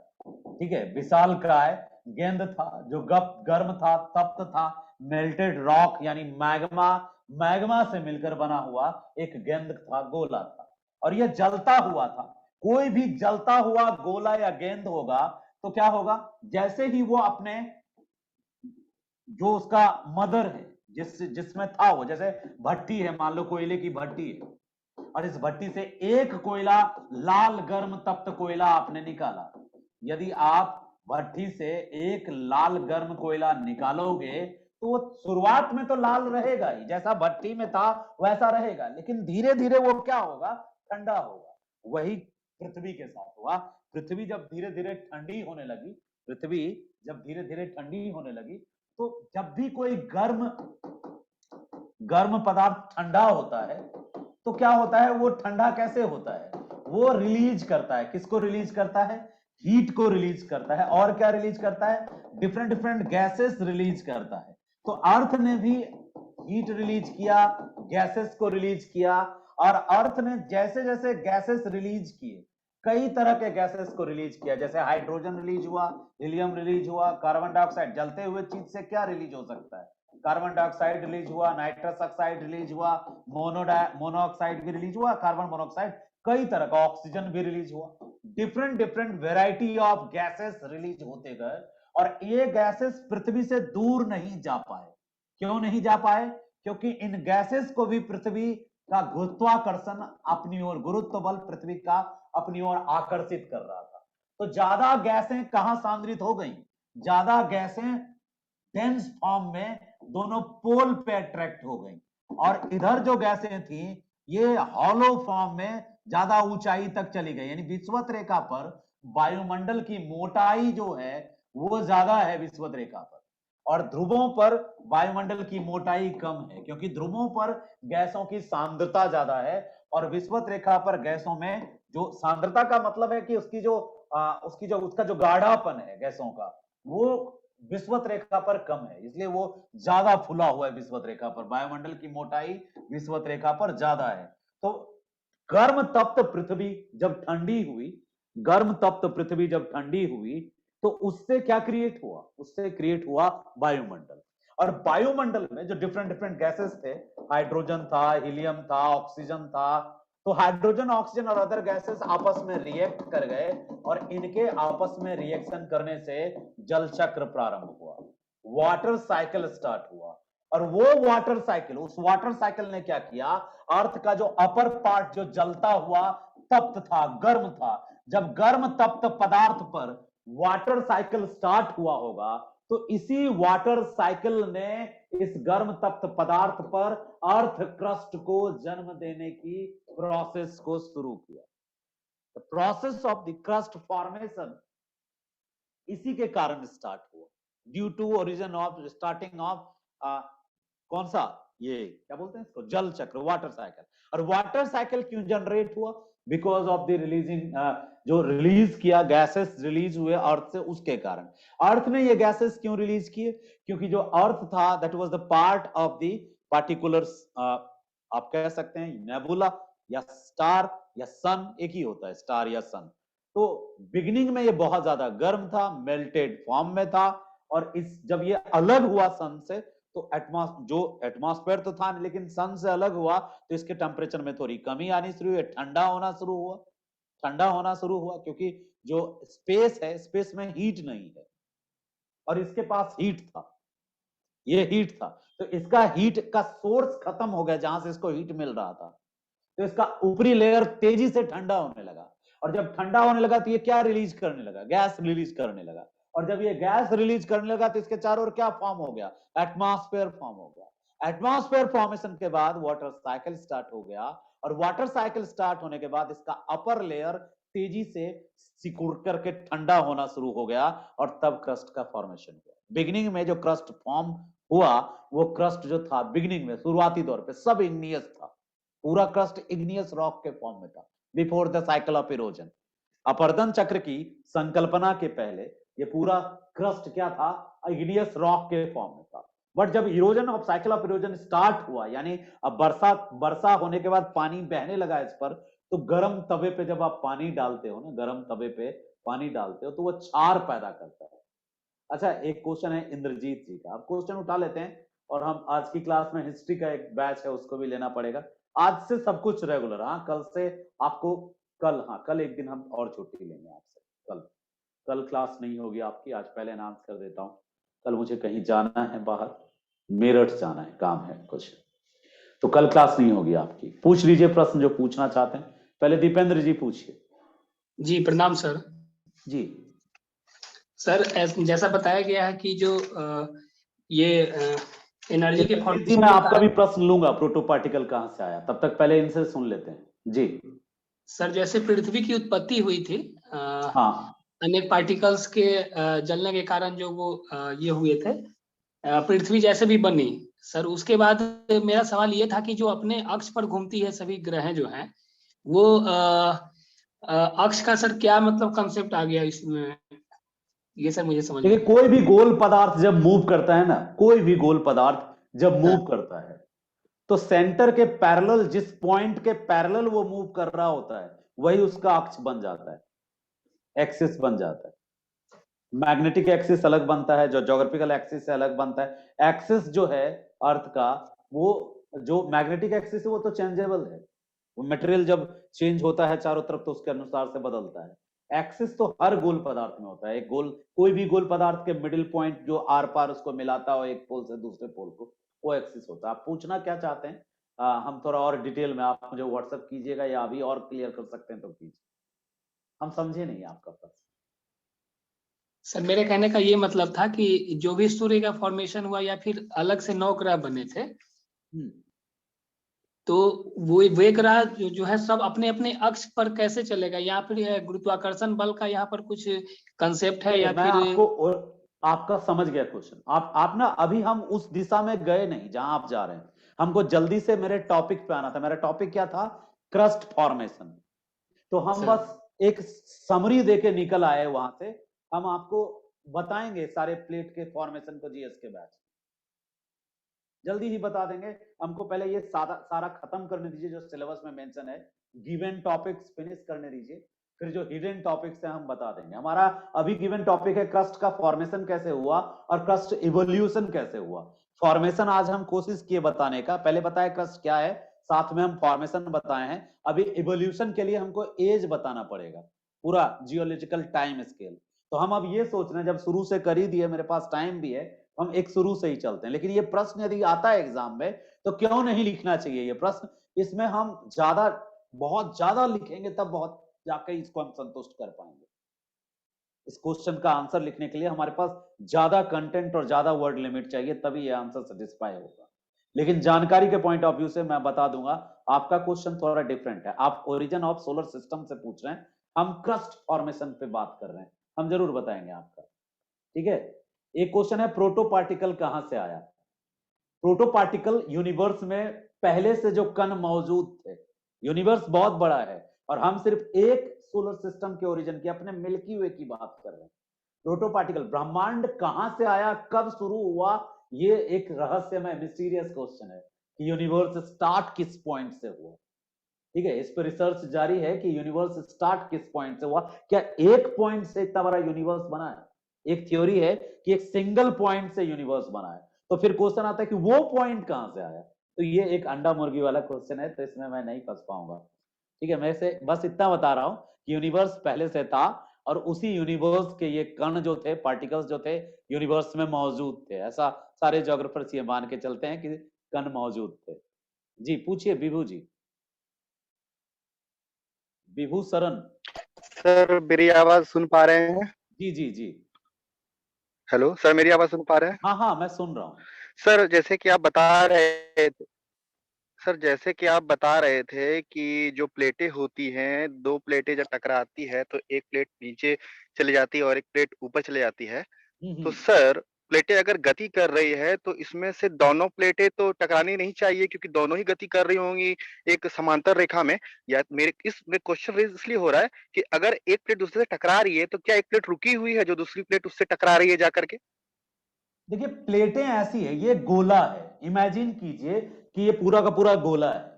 ठीक है, विशाल का है। गेंद था जो गर्म था, तप्त था, मेल्टेड रॉक यानी मैग्मा, मैग्मा से मिलकर बना हुआ एक गेंद था, गोला था, और यह जलता हुआ था। कोई भी जलता हुआ गोला या गेंद होगा तो क्या होगा, जैसे ही वो अपने जो उसका मदर है, जिसमें था वो, जैसे भट्टी है, मान लो कोयले की भट्टी है, और इस भट्टी से एक कोयला, लाल गर्म तप्त कोयला आपने निकाला। यदि आप भट्टी से एक लाल गर्म कोयला निकालोगे तो वो शुरुआत में तो लाल रहेगा ही, जैसा भट्टी में था वैसा रहेगा, लेकिन धीरे धीरे वो क्या होगा, ठंडा होगा। वही पृथ्वी के साथ हुआ। पृथ्वी जब धीरे धीरे ठंडी होने लगी, पृथ्वी जब धीरे धीरे ठंडी होने लगी, तो जब भी कोई गर्म गर्म पदार्थ ठंडा होता है तो क्या होता है, वो ठंडा कैसे होता है, वो रिलीज करता है, किसको रिलीज करता है, हीट को रिलीज करता है। और क्या रिलीज करता है, डिफरेंट डिफरेंट गैसेस रिलीज करता है। तो अर्थ ने भी हीट रिलीज किया, गैसेस को रिलीज किया, और अर्थ ने जैसे जैसे गैसेस रिलीज किए, कई तरह के गैसेस को रिलीज किया, जैसे हाइड्रोजन रिलीज हुआ, हीलियम रिलीज हुआ, कार्बन डाइऑक्साइड, जलते हुए चीज से क्या रिलीज हो सकता है, कार्बन डाइऑक्साइड रिलीज हुआ, नाइट्रस ऑक्साइड रिलीज हुआ, मोनोऑक्साइड भी रिलीज हुआ, कार्बन मोनोऑक्साइड, कई तरह का, ऑक्सीजन भी रिलीज हुआ। Different different variety of gases release होते गए, और ये गैसेस पृथ्वी से दूर नहीं जा पाए। क्यों नहीं जा पाए, क्योंकि इन गैसेस को भी पृथ्वी का गुरुत्वाकर्षण अपनी ओर, गुरुत्व बल पृथ्वी का अपनी ओर आकर्षित कर रहा था। तो ज्यादा गैसें कहां सांद्रित हो गई, ज्यादा गैसें डेंस फॉर्म में दोनों पोल पे अट्रैक्ट हो गई, और इधर जो गैसें थी ये हॉलो फॉर्म में ज्यादा ऊंचाई तक चली गई। यानी विषुवत रेखा पर वायुमंडल की मोटाई जो है वो ज्यादा है विषुवत रेखा पर, और ध्रुवों पर वायुमंडल की मोटाई कम है, क्योंकि ध्रुवों पर गैसों की सांद्रता ज्यादा है, और विषुवत रेखा पर गैसों में जो सांद्रता का मतलब है कि उसका जो गाढ़ापन है गैसों का, वो विषुवत रेखा पर कम है, इसलिए वो ज्यादा फुला हुआ है विषुवत रेखा पर। वायुमंडल की मोटाई विषुवत रेखा पर ज्यादा है। तो गर्म तप्त पृथ्वी जब ठंडी हुई, गर्म तप्त पृथ्वी जब ठंडी हुई, तो उससे क्या क्रिएट हुआ, उससे क्रिएट हुआ वायुमंडल। और वायुमंडल में जो डिफरेंट डिफरेंट गैसेस थे, हाइड्रोजन था, हीलियम था, ऑक्सीजन था, तो हाइड्रोजन, ऑक्सीजन और अदर गैसेस आपस में रिएक्ट कर गए, और इनके आपस में रिएक्शन करने से जल चक्र प्रारंभ हुआ, वाटर साइकिल स्टार्ट हुआ। और वो वाटर साइकिल, उस वाटर साइकिल ने क्या किया, अर्थ का जो अपर पार्ट जो जलता हुआ तप्त था, गर्म था, जब गर्म तप्त पदार्थ पर वाटर साइकिल स्टार्ट हुआ होगा, तो इसी वाटर साइकिल ने इस गर्म तप्त पदार्थ पर अर्थ क्रस्ट को जन्म देने की प्रोसेस को शुरू किया। The process of the crust formation इसी के कारण स्टार्ट हुआ, due to origin of starting of कौन सा, ये क्या बोलते हैं इसको, जल चक्र, वाटर साइकिल। और वाटर साइकिल क्यों जनरेट हुआ, बिकॉज ऑफ द रिलीजिंग, जो रिलीज किया, गैसेस रिलीज हुए अर्थ से, उसके कारण। अर्थ ने ये गैसेस क्यों रिलीज किए, क्योंकि जो अर्थ था that was the part of the particular, आप कह सकते हैं नेबुला या स्टार या सन, एक ही होता है स्टार या सन। तो बिगिनिंग में ये बहुत ज्यादा गर्म था, मेल्टेड फॉर्म में था, और इस जब ये अलग हुआ सन से, तो एटमॉस्फेयर तो था, लेकिन सन से अलग हुआ तो इसके टेम्परेचर में थोड़ी कमी आनी शुरू हुई, ठंडा होना शुरू हुआ, ठंडा होना शुरू हुआ, क्योंकि जो स्पेस है, स्पेस में हीट नहीं है, और इसके पास हीट था, ये हीट था, तो इसका हीट का सोर्स खत्म हो गया जहां से इसको हीट मिल रहा था, तो इसका ऊपरी लेयर तेजी से ठंडा होने लगा, और जब ठंडा होने लगा तो ये क्या रिलीज करने लगा, गैस रिलीज करने लगा, और जब ये गैस रिलीज करने लगा तो इसके चारों ओर क्या फॉर्म हो गया, एटमॉस्फेयर फॉर्म हो गया। एटमॉस्फेयर फॉर्मेशन के बाद वाटर साइकिल स्टार्ट हो गया, और वाटर साइकिल स्टार्ट होने के बाद इसका अपर लेयर तेजी से सिकुड़ करके ठंडा होना शुरू हो गया, और तब क्रस्ट का फॉर्मेशन हुआ। बिगिनिंग में जो क्रस्ट फॉर्म हुआ, वो क्रस्ट जो था बिगिनिंग में शुरुआती दौर पे सब इग्नियस था, पूरा क्रस्ट इग्नियस रॉक के फॉर्म में था before the cycle of erosion. अपरदन चक्र की संकल्पना के पहले ये पूरा क्रस्ट क्या था, इग्नियस रॉक के फॉर्म में था। बट जब erosion of cycle of erosion start हुआ, यानी अब वर्षा होने के बाद पानी बहने लगा इस पर, तो गर्म तवे पे जब आप पानी डालते हो ना, गर्म तवे पे पानी डालते हो तो वो क्षार पैदा करता है। अच्छा, एक क्वेश्चन है इंद्रजीत जी का, आप क्वेश्चन उठा लेते हैं, और हम आज की क्लास में हिस्ट्री का एक बैच है उसको भी लेना पड़ेगा। आज से सब कुछ रेगुलर, हाँ कल से आपको, कल एक दिन हम और छुट्टी लेंगे आपसे। कल क्लास नहीं होगी आपकी, आज पहले अनाउंस कर देता हूँ। कल मुझे कहीं जाना है बाहर, मेरठ जाना है, काम है कुछ, तो कल क्लास नहीं होगी आपकी। पूछ लीजिए प्रश्न जो पूछना चाहते हैं। पहले दीपेंद्र जी पूछिए। जी प्रणाम सर। जी सर जैसा बताया गया है कि जो ये एनर्जी के जी, फॉर्मेशन मैं के आपका भी कारण, प्रश्न लूंगा, प्रोटो पार्टिकल कहां से आया, तब तक पहले इनसे सुन लेते हैं जी। सर जैसे पृथ्वी की उत्पत्ति हुई थी, हाँ अनेक पार्टिकल्स के जलने के कारण जो वो ये हुए थे, पृथ्वी जैसे भी बनी सर, उसके बाद मेरा सवाल ये था कि जो अपने अक्ष पर घूमती है सभी ग्रह जो हैं, वो अक्ष का सर क्या मतलब कंसेप्ट आ गया इसमें, ये सर मुझे समझ में देखिए, कोई भी गोल पदार्थ जब मूव करता है ना, कोई भी गोल पदार्थ जब मूव करता है, तो सेंटर के पैरेलल, जिस पॉइंट के पैरेलल वो मूव कर रहा होता है, वही उसका अक्ष बन जाता है, एक्सिस बन जाता है। मैग्नेटिक एक्सिस अलग बनता है, जो ज्योग्राफिकल एक्सिस से अलग बनता है। एक्सिस जो है अर्थ का, वो जो मैग्नेटिक एक्सिस है वो तो चेंजेबल है, वो मटेरियल जब चेंज होता है चारों तरफ तो उसके अनुसार से बदलता है। एक्सिस तो हर गोल पदार्थ में होता है। एक गोल, कोई भी गोल पदार्थ के मिडिल पॉइंट जो आर पार उसको मिलाता हो एक पोल से दूसरे पोल को, वो एक्सिस होता है। आप पूछना क्या चाहते हैं, हम थोड़ा और डिटेल में, आप मुझे व्हाट्सएप कीजिएगा या अभी और क्लियर कर सकते हैं तो कीजिए, हम समझे नहीं आपका प्रश्न। सर मेरे कहने का ये मतलब था कि जो भी सूर्य का फॉर्मेशन हुआ या फिर अलग से 9 ग्रह बने थे, तो वो वे ग्रह जो है सब अपने अपने अक्ष पर कैसे चलेगा, या फिर गुरुत्वाकर्षण बल का यहाँ पर कुछ कंसेप्ट है, या मैं फिर आपको आपका समझ गया क्वेश्चन। आप ना, अभी हम उस दिशा में गए नहीं जहां आप जा रहे हैं, हमको जल्दी से मेरे टॉपिक पे आना था। मेरा टॉपिक क्या था, क्रस्ट फॉर्मेशन। तो हम सर बस एक समरी देके निकल आए वहां से। हम आपको बताएंगे सारे प्लेट के फॉर्मेशन को जीएस के बैच, जल्दी ही बता देंगे। हमको पहले ये सारा खत्म करने दीजिए जो सिलेबस में मेंशन है, गिवन टॉपिक्स फिनिश करने दीजिए, फिर जो हिडन टॉपिक्स है हम बता देंगे। हमारा अभी गिवन टॉपिक है क्रस्ट का फॉर्मेशन कैसे हुआ और क्रस्ट इवोल्यूशन कैसे हुआ। फॉर्मेशन आज हम कोशिश किए बताने का, पहले बताया क्रस्ट क्या है, साथ में हम फॉर्मेशन बताए हैं। अभी इवोल्यूशन के लिए हमको एज बताना पड़ेगा, पूरा जियोलॉजिकल टाइम स्केल। तो हम अब ये सोच रहे हैं, जब शुरू से कर ही दिए, मेरे पास टाइम भी है, हम एक शुरू से ही चलते हैं। लेकिन ये प्रश्न यदि आता है एग्जाम में तो क्यों नहीं लिखना चाहिए ये प्रश्न, इसमें हम बहुत ज्यादा लिखेंगे तब बहुत जाके इसको हम संतुष्ट कर पाएंगे। इस क्वेश्चन का आंसर लिखने के लिए हमारे पास ज्यादा कंटेंट और ज्यादा वर्ड लिमिट चाहिए, तभी ये आंसर सेटिस्फाई होगा। लेकिन जानकारी के पॉइंट ऑफ व्यू से मैं बता दूंगा, आपका क्वेश्चन थोड़ा डिफरेंट है। आप ओरिजिन ऑफ सोलर सिस्टम से पूछ रहे हैं, हम क्रस्ट फॉर्मेशन पे बात कर रहे हैं, हम जरूर बताएंगे आपका, ठीक है। एक क्वेश्चन है, प्रोटो पार्टिकल कहां से आया। प्रोटो पार्टिकल यूनिवर्स में पहले से जो कण मौजूद थे, यूनिवर्स बहुत बड़ा है और हम सिर्फ एक सोलर सिस्टम के ओरिजिन की, अपने मिल्की वे की बात कर रहे हैं। प्रोटो पार्टिकल, ब्रह्मांड कहां से आया, कब शुरू हुआ, ये एक रहस्यमय मिस्टीरियस क्वेश्चन है कि यूनिवर्स स्टार्ट किस पॉइंट से हुआ। ठीक है, इस पर रिसर्च जारी है कि यूनिवर्स स्टार्ट किस पॉइंट से हुआ, क्या एक पॉइंट से इतना बड़ा यूनिवर्स बना है। एक थ्योरी है कि एक सिंगल पॉइंट से यूनिवर्स बना है। तो फिर क्वेश्चन आता है कि वो पॉइंट कहां से आया। तो ये एक अंडा मुर्गी वाला क्वेश्चन है, तो इसमें मैं नहीं फंस पाऊंगा। ठीक है, मैं से बस इतना बता रहा हूं कि यूनिवर्स पहले से था और उसी यूनिवर्स के ये कण जो थे, पार्टिकल्स जो थे, यूनिवर्स में मौजूद थे। ऐसा सारे ज्योग्राफर्स ये मान के चलते हैं कि कण मौजूद थे। जी पूछिए विभू जी, विभू सरन। सर मेरी आवाज सुन पा रहे हैं? जी जी जी। हेलो सर, मेरी आवाज सुन पा रहे हैं? हाँ हाँ, मैं सुन रहा हूँ। सर जैसे कि आप बता रहे थे सर जैसे कि आप बता रहे थे कि जो प्लेटें होती हैं, 2 प्लेटें जब टकराती है तो एक प्लेट नीचे चली जाती है और एक प्लेट ऊपर चली जाती है। तो हम्म। सर प्लेटें अगर गति कर रही है तो इसमें से दोनों प्लेटें तो टकरानी नहीं चाहिए, क्योंकि दोनों ही गति कर रही होंगी एक समांतर रेखा में। या मेरे क्वेश्चन रेज इसलिए हो रहा है कि अगर एक प्लेट दूसरे से टकरा रही है तो क्या एक प्लेट रुकी हुई है जो दूसरी प्लेट उससे टकरा रही है जाकर के? देखिए प्लेटें ऐसी है, ये गोला है, इमेजिन कीजिए कि ये पूरा का पूरा गोला है।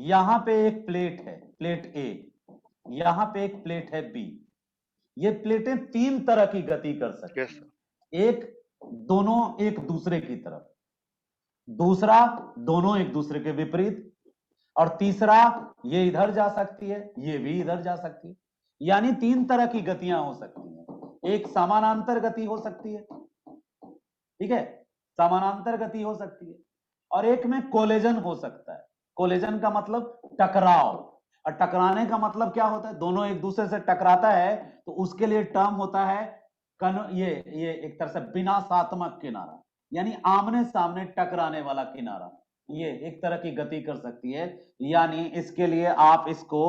यहां पे एक प्लेट है, प्लेट ए, यहां पे एक प्लेट है बी। ये प्लेटें तीन तरह की गति कर सकती यस हैं। एक, दोनों एक दूसरे की तरफ, दूसरा दोनों एक दूसरे के विपरीत, और तीसरा ये इधर जा सकती है, ये भी इधर जा सकती है। यानी तीन तरह की गतियां हो सकती हैं। एक समानांतर गति हो सकती है, ठीक है, समानांतर गति हो सकती है, और एक में कोलिजन हो सकता है। कोलिजन का मतलब टकराव, और टकराने का मतलब क्या होता है, दोनों एक दूसरे से टकराता है तो उसके लिए टर्म होता है ये एक तरह से विनाशात्मक किनारा, यानी आमने सामने टकराने वाला किनारा। ये एक तरह की गति कर सकती है, यानी इसके लिए आप इसको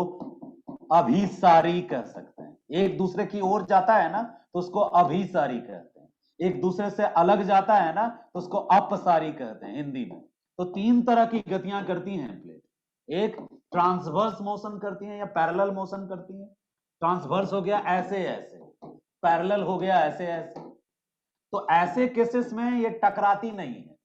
अभिसारी कह सकते हैं। एक दूसरे की ओर जाता है ना तो उसको अभिसारी कहते हैं, एक दूसरे से अलग जाता है ना तो उसको अपसारी कहते हैं हिंदी में। तो तीन तरह की गतियां करती हैं प्लेट, एक ट्रांसवर्स मोशन करती हैं या पैरेलल मोशन करती हैं। ट्रांसवर्स हो गया ऐसे ऐसे, पैरेलल हो गया ऐसे ऐसे। तो ऐसे केसेस में ये टकराती नहीं है,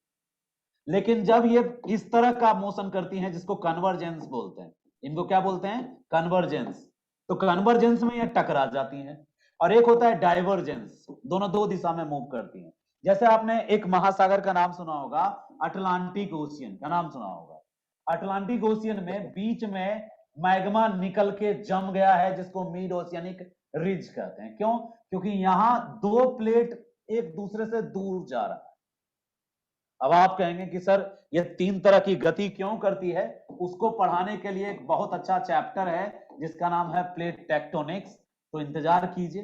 लेकिन जब ये इस तरह का मोशन करती हैं जिसको कन्वर्जेंस बोलते हैं, इनको क्या बोलते हैं, कन्वर्जेंस, तो कन्वर्जेंस में ये टकरा जाती हैं। और एक होता है डाइवर्जेंस, दोनों दो दिशा में मूव करती हैं। जैसे आपने एक महासागर का नाम सुना होगा, अटलांटिक ओशियन का नाम सुना होगा। अटलांटिक ओशियन में बीच में मैग्मा निकल के जम गया है, जिसको मिड ओशियनिक रिज कहते हैं। क्यों? क्योंकि यहां दो प्लेट एक दूसरे से दूर जा रहा है। अब आप कहेंगे कि सर ये तीन तरह की गति क्यों करती है, उसको पढ़ाने के लिए एक बहुत अच्छा चैप्टर है जिसका नाम है प्लेट टेक्टोनिक्स। तो इंतजार कीजिए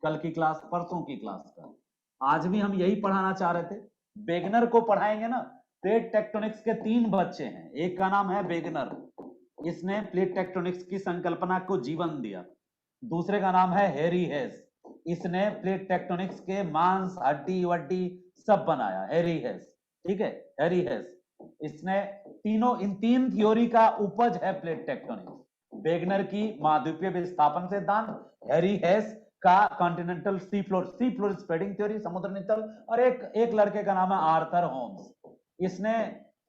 कल की क्लास, परसों की क्लास का। आज भी हम यही पढ़ाना चाह रहे थे, बेगनर को पढ़ाएंगे ना। प्लेट टेक्टोनिक्स के तीन बच्चे हैं, एक का नाम है बेगनर, इसने प्लेट टेक्टोनिक्स की संकल्पना को जीवन दिया। दूसरे का नाम है हैरी हेस, इसने प्लेट टेक्टोनिक्स के मांस हड्डी वड्डी सब बनाया, हैरी हेस, ठीक है, हैरी हेस। इसने इन तीन थ्योरी का उपज है प्लेट टेक्टोनिक्स। बेगनर की महाद्वीपीय विस्थापन सिद्धांत, हैरी हेस का continental sea floor spreading theory, समुद्र नितल, और एक लड़के का नाम है आर्थर होम्स, इसने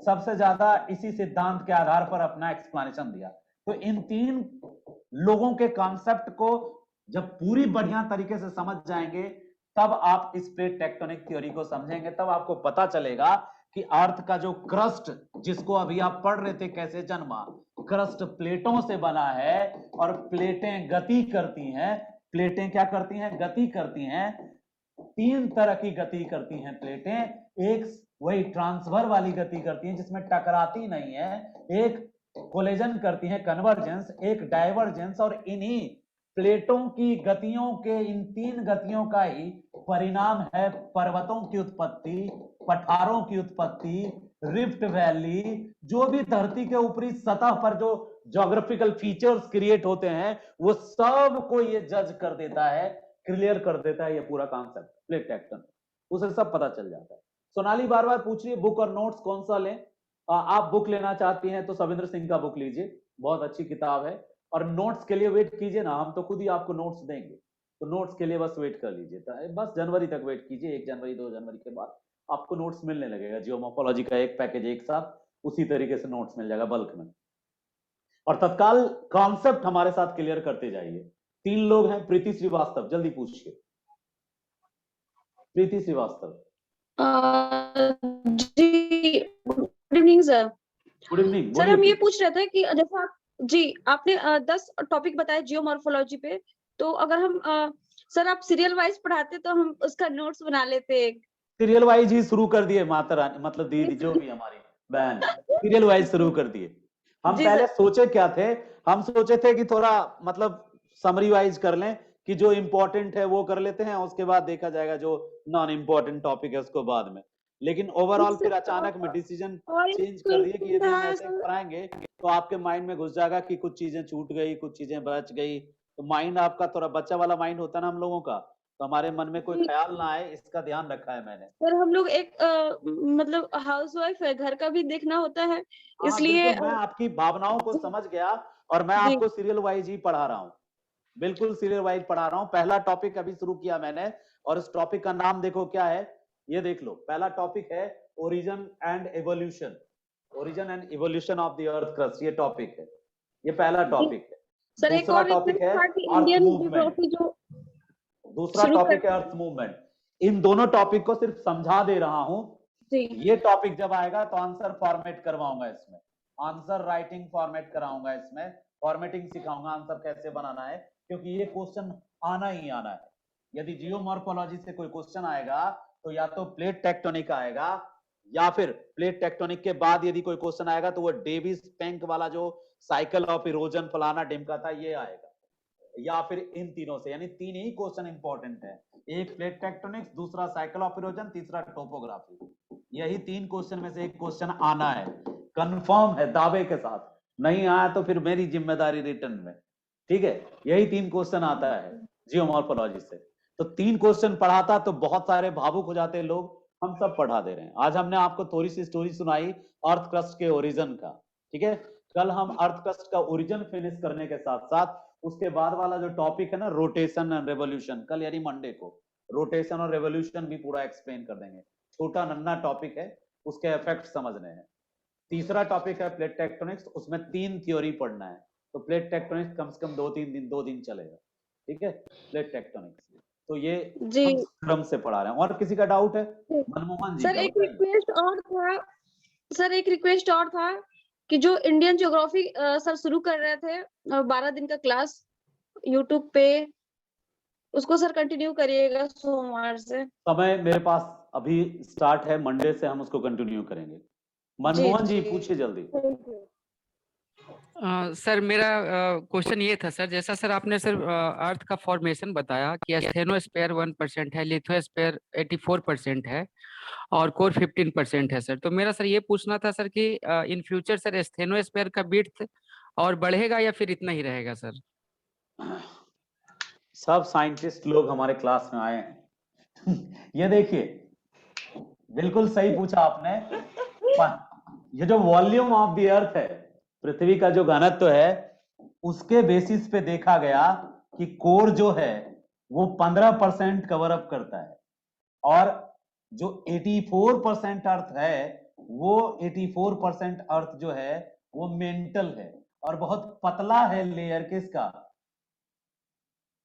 सबसे ज्यादा इसी सिद्धांत के आधार पर अपना एक्सप्लेनेशन दिया। तो इन तीन लोगों के कॉन्सेप्ट को जब पूरी बढ़िया तरीके से समझ जाएंगे तब आप इस प्लेट टेक्टोनिक थ्योरी को समझेंगे, तब आपको पता चलेगा कि अर्थ का जो क्रस्ट जिसको अभी आप पढ़ रहे थे कैसे जन्मा, क्रस्ट प्लेटों से बना है, और प्लेटें गति करती हैं। प्लेटें क्या करती हैं, गति करती हैं। तीन तरह की गति करती हैं प्लेटें, एक वही ट्रांसफर वाली गति करती हैं जिसमें टकराती नहीं है, एक कोलिजन करती है कन्वर्जेंस, एक डाइवर्जेंस, और इन्हीं प्लेटों की गतियों के, इन तीन गतियों का ही परिणाम है पर्वतों की उत्पत्ति, पठारों की उत्पत्ति, रिफ्ट वैली, जो भी धरती के ऊपरी सतह पर जो ज्योग्राफिकल फीचर्स क्रिएट होते हैं वो सब को ये जज कर देता है, क्लियर कर देता है ये पूरा कॉन्सेप्ट प्लेट टेक्टोनिक्स, उसे सब पता चल जाता है। सोनाली बार बार पूछ रही है बुक और नोट्स कौन सा लें। आप बुक लेना चाहती हैं तो सविंद्र सिंह का बुक लीजिए, बहुत अच्छी किताब है। और नोट्स के लिए वेट कीजिए ना, हम तो खुद ही आपको नोट्स देंगे, तो नोट्स के लिए बस वेट कर लीजिए, बस जनवरी तक वेट कीजिए, 1 जनवरी 2 जनवरी के बाद आपको नोट्स मिलने लगेगा। जियोमॉर्फोलॉजी का एक पैकेज एक साथ, उसी तरीके से नोट्स मिल जाएगा बल्क में। और तत्काल कॉन्सेप्ट हमारे साथ क्लियर करते जाइए। 3 लोग हैं, प्रीति श्रीवास्तव, जल्दी पूछिए। प्रीति श्रीवास्तव। जी good evening sir. Good evening. Sir हम ये पूछ रहे थे कि जैसे आप जी आपने 10 टॉपिक बताए जियोमॉर्फोलॉजी पे, तो अगर हम सर आप सीरियल वाइज पढ़ाते तो हम उसका नोट्स बना लेते। सीरियल वाइज ही शुरू कर दिए माता रानी, मतलब दीदी जो भी हमारी बहन, सीरियल वाइज शुरू कर दिए। हम पहले सोचे क्या थे, हम सोचे थे कि थोड़ा मतलब समरी वाइज कर लें, कि जो इंपॉर्टेंट है वो कर लेते हैं, उसके बाद देखा जाएगा जो नॉन इंपॉर्टेंट टॉपिक है उसको बाद में। लेकिन ओवरऑल फिर अचानक में डिसीजन चेंज कर दिए कि यदि हम ऐसे पढ़ाएंगे तो आपके माइंड में घुस जाएगा कि कुछ चीजें छूट गई, कुछ चीजें बच गई, तो माइंड आपका थोड़ा बच्चा वाला माइंड होता है ना हम लोगों का, तो हमारे मन में कोई जी। ख्याल ना आए, इसका ध्यान रखा है मैंने। सर हम लोग एक मतलब हाउसवाइफ है, घर का भी देखना होता है, हाँ इसलिए बिल्कुल, मैं आपकी भावनाओं को जी। समझ गया और मैं जी। आपको सीरियल वाइज ही पढ़ा रहा हूँ, बिल्कुल सीरियल वाइज पढ़ा रहा हूँ। पहला टॉपिक अभी शुरू किया मैंने और इस टॉपिक का नाम देखो क्या है, ये देख लो। पहला टॉपिक है origin and evolution, origin and evolution of the earth crust, ये टॉपिक है, ये पहला जी। टॉपिक है। सर एक दूसरा और टॉपिक रिक्वेस्ट है था कि अर्थ इंडियन मूवमेंट, ज्योग्राफी जो दूसरा शुरू टॉपिक है कर अर्थ मूवमेंट। इन दोनों टॉपिक को सिर्फ समझा दे रहा हूं। जी। ये टॉपिक जब आएगा तो आंसर फॉर्मेट करवाऊंगा इसमें, आंसर राइटिंग फॉर्मेट कराऊंगा इसमें, फॉर्मेटिंग सिखाऊंगा आंसर कैसे बनाना है, क्योंकि ये क्वेश्चन आना ही आना है। यदि जियोमॉर्फोलॉजी से कोई क्वेश्चन आएगा तो या तो प्लेट टेक्टोनिक आएगा, या फिर प्लेट टेक्टोनिक के बाद यदि कोई क्वेश्चन आएगा तो वो डेविस पेंक वाला जो साइकिल ऑफ इरोजन फलाना डिमका था ये आएगा, या फिर इन तीनों से। यानी तीन ही क्वेश्चन इंपॉर्टेंट है, एक प्लेट टेक्टोनिक्स, दूसरा साइकिल ऑफ इरोजन, तीसरा टोपोग्राफी। यही तीन क्वेश्चन में से एक क्वेश्चन आना है, कंफर्म है दावे के साथ। नहीं आया तो फिर मेरी जिम्मेदारी रिटर्न में, ठीक है। यही तीन क्वेश्चन आता है जियोमॉर्फोलॉजी से। तो तीन क्वेश्चन पढ़ाता तो बहुत सारे भावुक हो जाते लोग, हम सब पढ़ा दे रहे हैं। आज हमने आपको थोड़ी सी स्टोरी सुनाई अर्थ क्रस्ट के ओरिजिन का, ठीक है। कल हम अर्थ क्रस्ट का ओरिजिन फिनिश करने के साथ साथ उसके बाद वाला जो टॉपिक है ना रोटेशन एंड रेवोल्यूशन, कल यानी मंडे को रोटेशन और रेवोल्यूशन भी पूरा एक्सप्लेन कर देंगे। छोटा नन्ना टॉपिक है, उसके इफेक्ट समझने हैं। तीसरा टॉपिक है प्लेट टेक्टोनिक्स, उसमें 3 थ्योरी पढ़ना है। तो प्लेट टेक्टोनिक्स कम से कम 2 दिन चलेगा, ठीक है, प्लेट टेक्टोनिक्स। तो ये जी हम क्रम से पढ़ा रहे हैं। और किसी का डाउट है? मनमोहन जी सर का एक बताइए। रिक्वेस्ट और था, सर एक रिक्वेस्ट और था कि जो इंडियन ज्योग्राफी सर शुरू कर रहे थे 12 दिन का क्लास यूट्यूब पे, उसको सर कंटिन्यू करिएगा सोमवार से। समय मेरे पास अभी स्टार्ट है, मंडे से हम उसको कंटिन्यू करेंगे। मनमोहन जी पूछिए जल्दी। सर मेरा क्वेश्चन ये था सर, जैसा सर आपने सर अर्थ का फॉर्मेशन बताया कि एस्थेनोस्फीयर 1% है, लिथोस्फीयर 84% है और कोर 15% है सर। तो मेरा सर ये पूछना था सर कि इन फ्यूचर सर एस्थेनोस्फीयर का विड्थ और बढ़ेगा या फिर इतना ही रहेगा सर? सब साइंटिस्ट लोग हमारे क्लास में आए हैं। ये देखिए, बिल्कुल सही पूछा आपने। ये जो वॉल्यूम ऑफ द अर्थ है, पृथ्वी का जो घनत्व है, उसके बेसिस पे देखा गया कि कोर जो है वो 15% कवर अप करता है, और जो 84% अर्थ है वो 84% अर्थ जो है वो मेंटल है और बहुत पतला है लेयर किसका,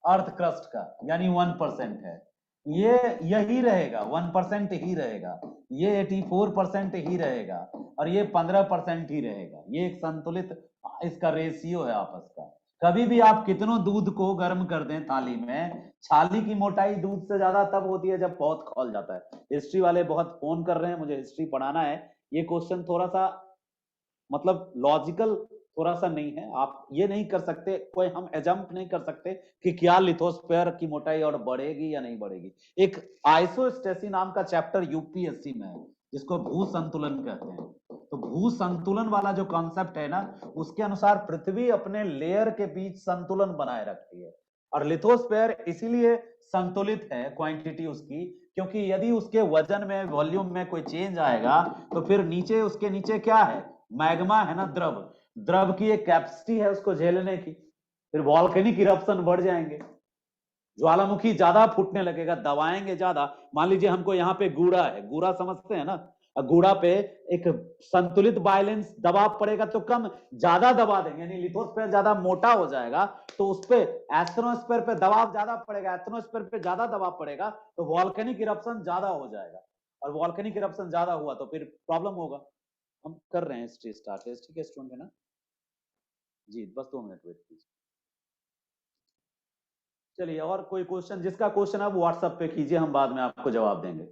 अर्थ क्रस्ट का, यानी 1% है। ये यही रहेगा, 1% ही रहेगा, ये 84% ही रहेगा और ये 15% ही रहेगा। ये एक संतुलित इसका रेशियो है आपस का। कभी भी आप कितनों दूध को गर्म कर दें थाली में, छाली की मोटाई दूध से ज्यादा तब होती है जब बहुत खौल जाता है। हिस्ट्री वाले बहुत फोन कर रहे हैं, मुझे हिस्ट्री पढ़ाना है। ये क्वेश्चन थोड़ा सा मतलब लॉजिकल थोड़ा सा नहीं है, आप ये नहीं कर सकते, कोई हम एजम्प नहीं कर सकते कि क्या लिथोस्फीयर की मोटाई और बढ़ेगी या नहीं बढ़ेगी। एक आइसोस्टेसी नाम का चैप्टर यूपीएससी में है जिसको भू संतुलन कहते हैं। तो भू संतुलन वाला जो कॉन्सेप्ट है ना, उसके अनुसार पृथ्वी अपने लेयर के बीच संतुलन बनाए रखती है और लिथोस्फीयर इसीलिए संतुलित है क्वांटिटी उसकी, क्योंकि यदि उसके वजन में वॉल्यूम में कोई चेंज आएगा तो फिर नीचे उसके नीचे क्या है, मैग्मा है ना, द्रव, द्रव की एक कैपेसिटी है उसको झेलने की। फिर वॉल्केनिक इरप्शन बढ़ जाएंगे, ज्वालामुखी ज्यादा फूटने लगेगा, दबाएंगे ज्यादा। मान लीजिए हमको यहाँ पे गूड़ा है, गूड़ा समझते हैं ना, गूड़ा पे एक संतुलित बैलेंस दबाव पड़ेगा तो कम, ज्यादा दबा देंगे, यानी लिथोस्फीयर ज्यादा मोटा हो जाएगा तो उस पे एस्टेनोस्फीयर पे दबाव ज्यादा पड़ेगा, एस्टेनोस्फीयर पे ज्यादा दबाव पड़ेगा तो वॉल्केनिक इरप्शन ज्यादा हो जाएगा, और वॉल्केनिक इरप्शन ज्यादा हुआ तो फिर प्रॉब्लम होगा। हम कर रहे हैं हिस्ट्री स्टार्ट, हिस्ट्री के स्टूडेंट है ना जी, बस 2 मिनट वेट कीजिए। चलिए, और कोई क्वेश्चन? जिसका क्वेश्चन है वो व्हाट्सएप पे कीजिए, हम बाद में आपको जवाब देंगे।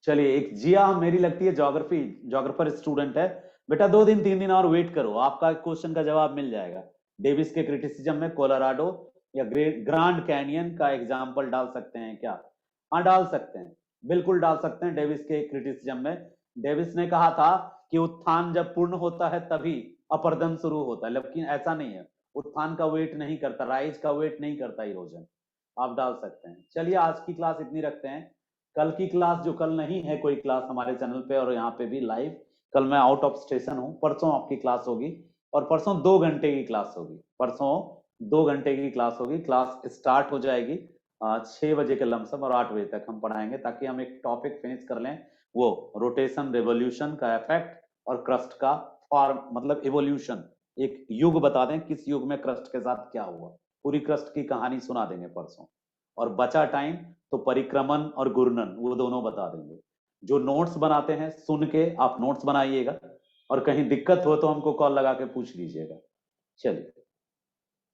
चलिए, एक जिया मेरी लगती है जोग्राफर स्टूडेंट है, बेटा 2 दिन 3 दिन और वेट करो, आपका क्वेश्चन का जवाब मिल जाएगा। डेविस के क्रिटिसिज्म में कोलोराडो या ग्रांड कैनियन का एग्जाम्पल डाल सकते हैं क्या? हाँ डाल सकते हैं, बिल्कुल डाल सकते हैं। डेविस के क्रिटिसिज्म में डेविस ने कहा था कि उत्थान जब पूर्ण होता है तभी अपरदन शुरू होता है, लेकिन ऐसा नहीं है, उत्थान का वेट नहीं करता, राइज का वेट नहीं करता इरोजन, आप डाल सकते हैं। चलिए आज की क्लास इतनी रखते हैं। कल की क्लास, जो कल नहीं है कोई क्लास हमारे चैनल पे और यहाँ पे भी लाइव, कल मैं आउट ऑफ स्टेशन हूँ, परसों आपकी क्लास होगी और परसों 2 घंटे की क्लास होगी, परसों 2 घंटे की क्लास होगी। क्लास स्टार्ट हो जाएगी 6 बजे के लमसम और 8 बजे तक हम पढ़ाएंगे, ताकि हम एक टॉपिक फिनिश कर लें, वो रोटेशन रेवोल्यूशन का इफेक्ट और क्रस्ट का फॉर्म, मतलब इवोल्यूशन, एक युग बता दें किस युग में क्रस्ट के साथ क्या हुआ, पूरी क्रस्ट की कहानी सुना देंगे परसों। और बचा टाइम तो परिक्रमण और घूर्णन वो दोनों बता देंगे। जो नोट्स बनाते हैं सुन के आप नोट्स बनाइएगा, और कहीं दिक्कत हो तो हमको कॉल लगा के पूछ लीजिएगा। चलिए।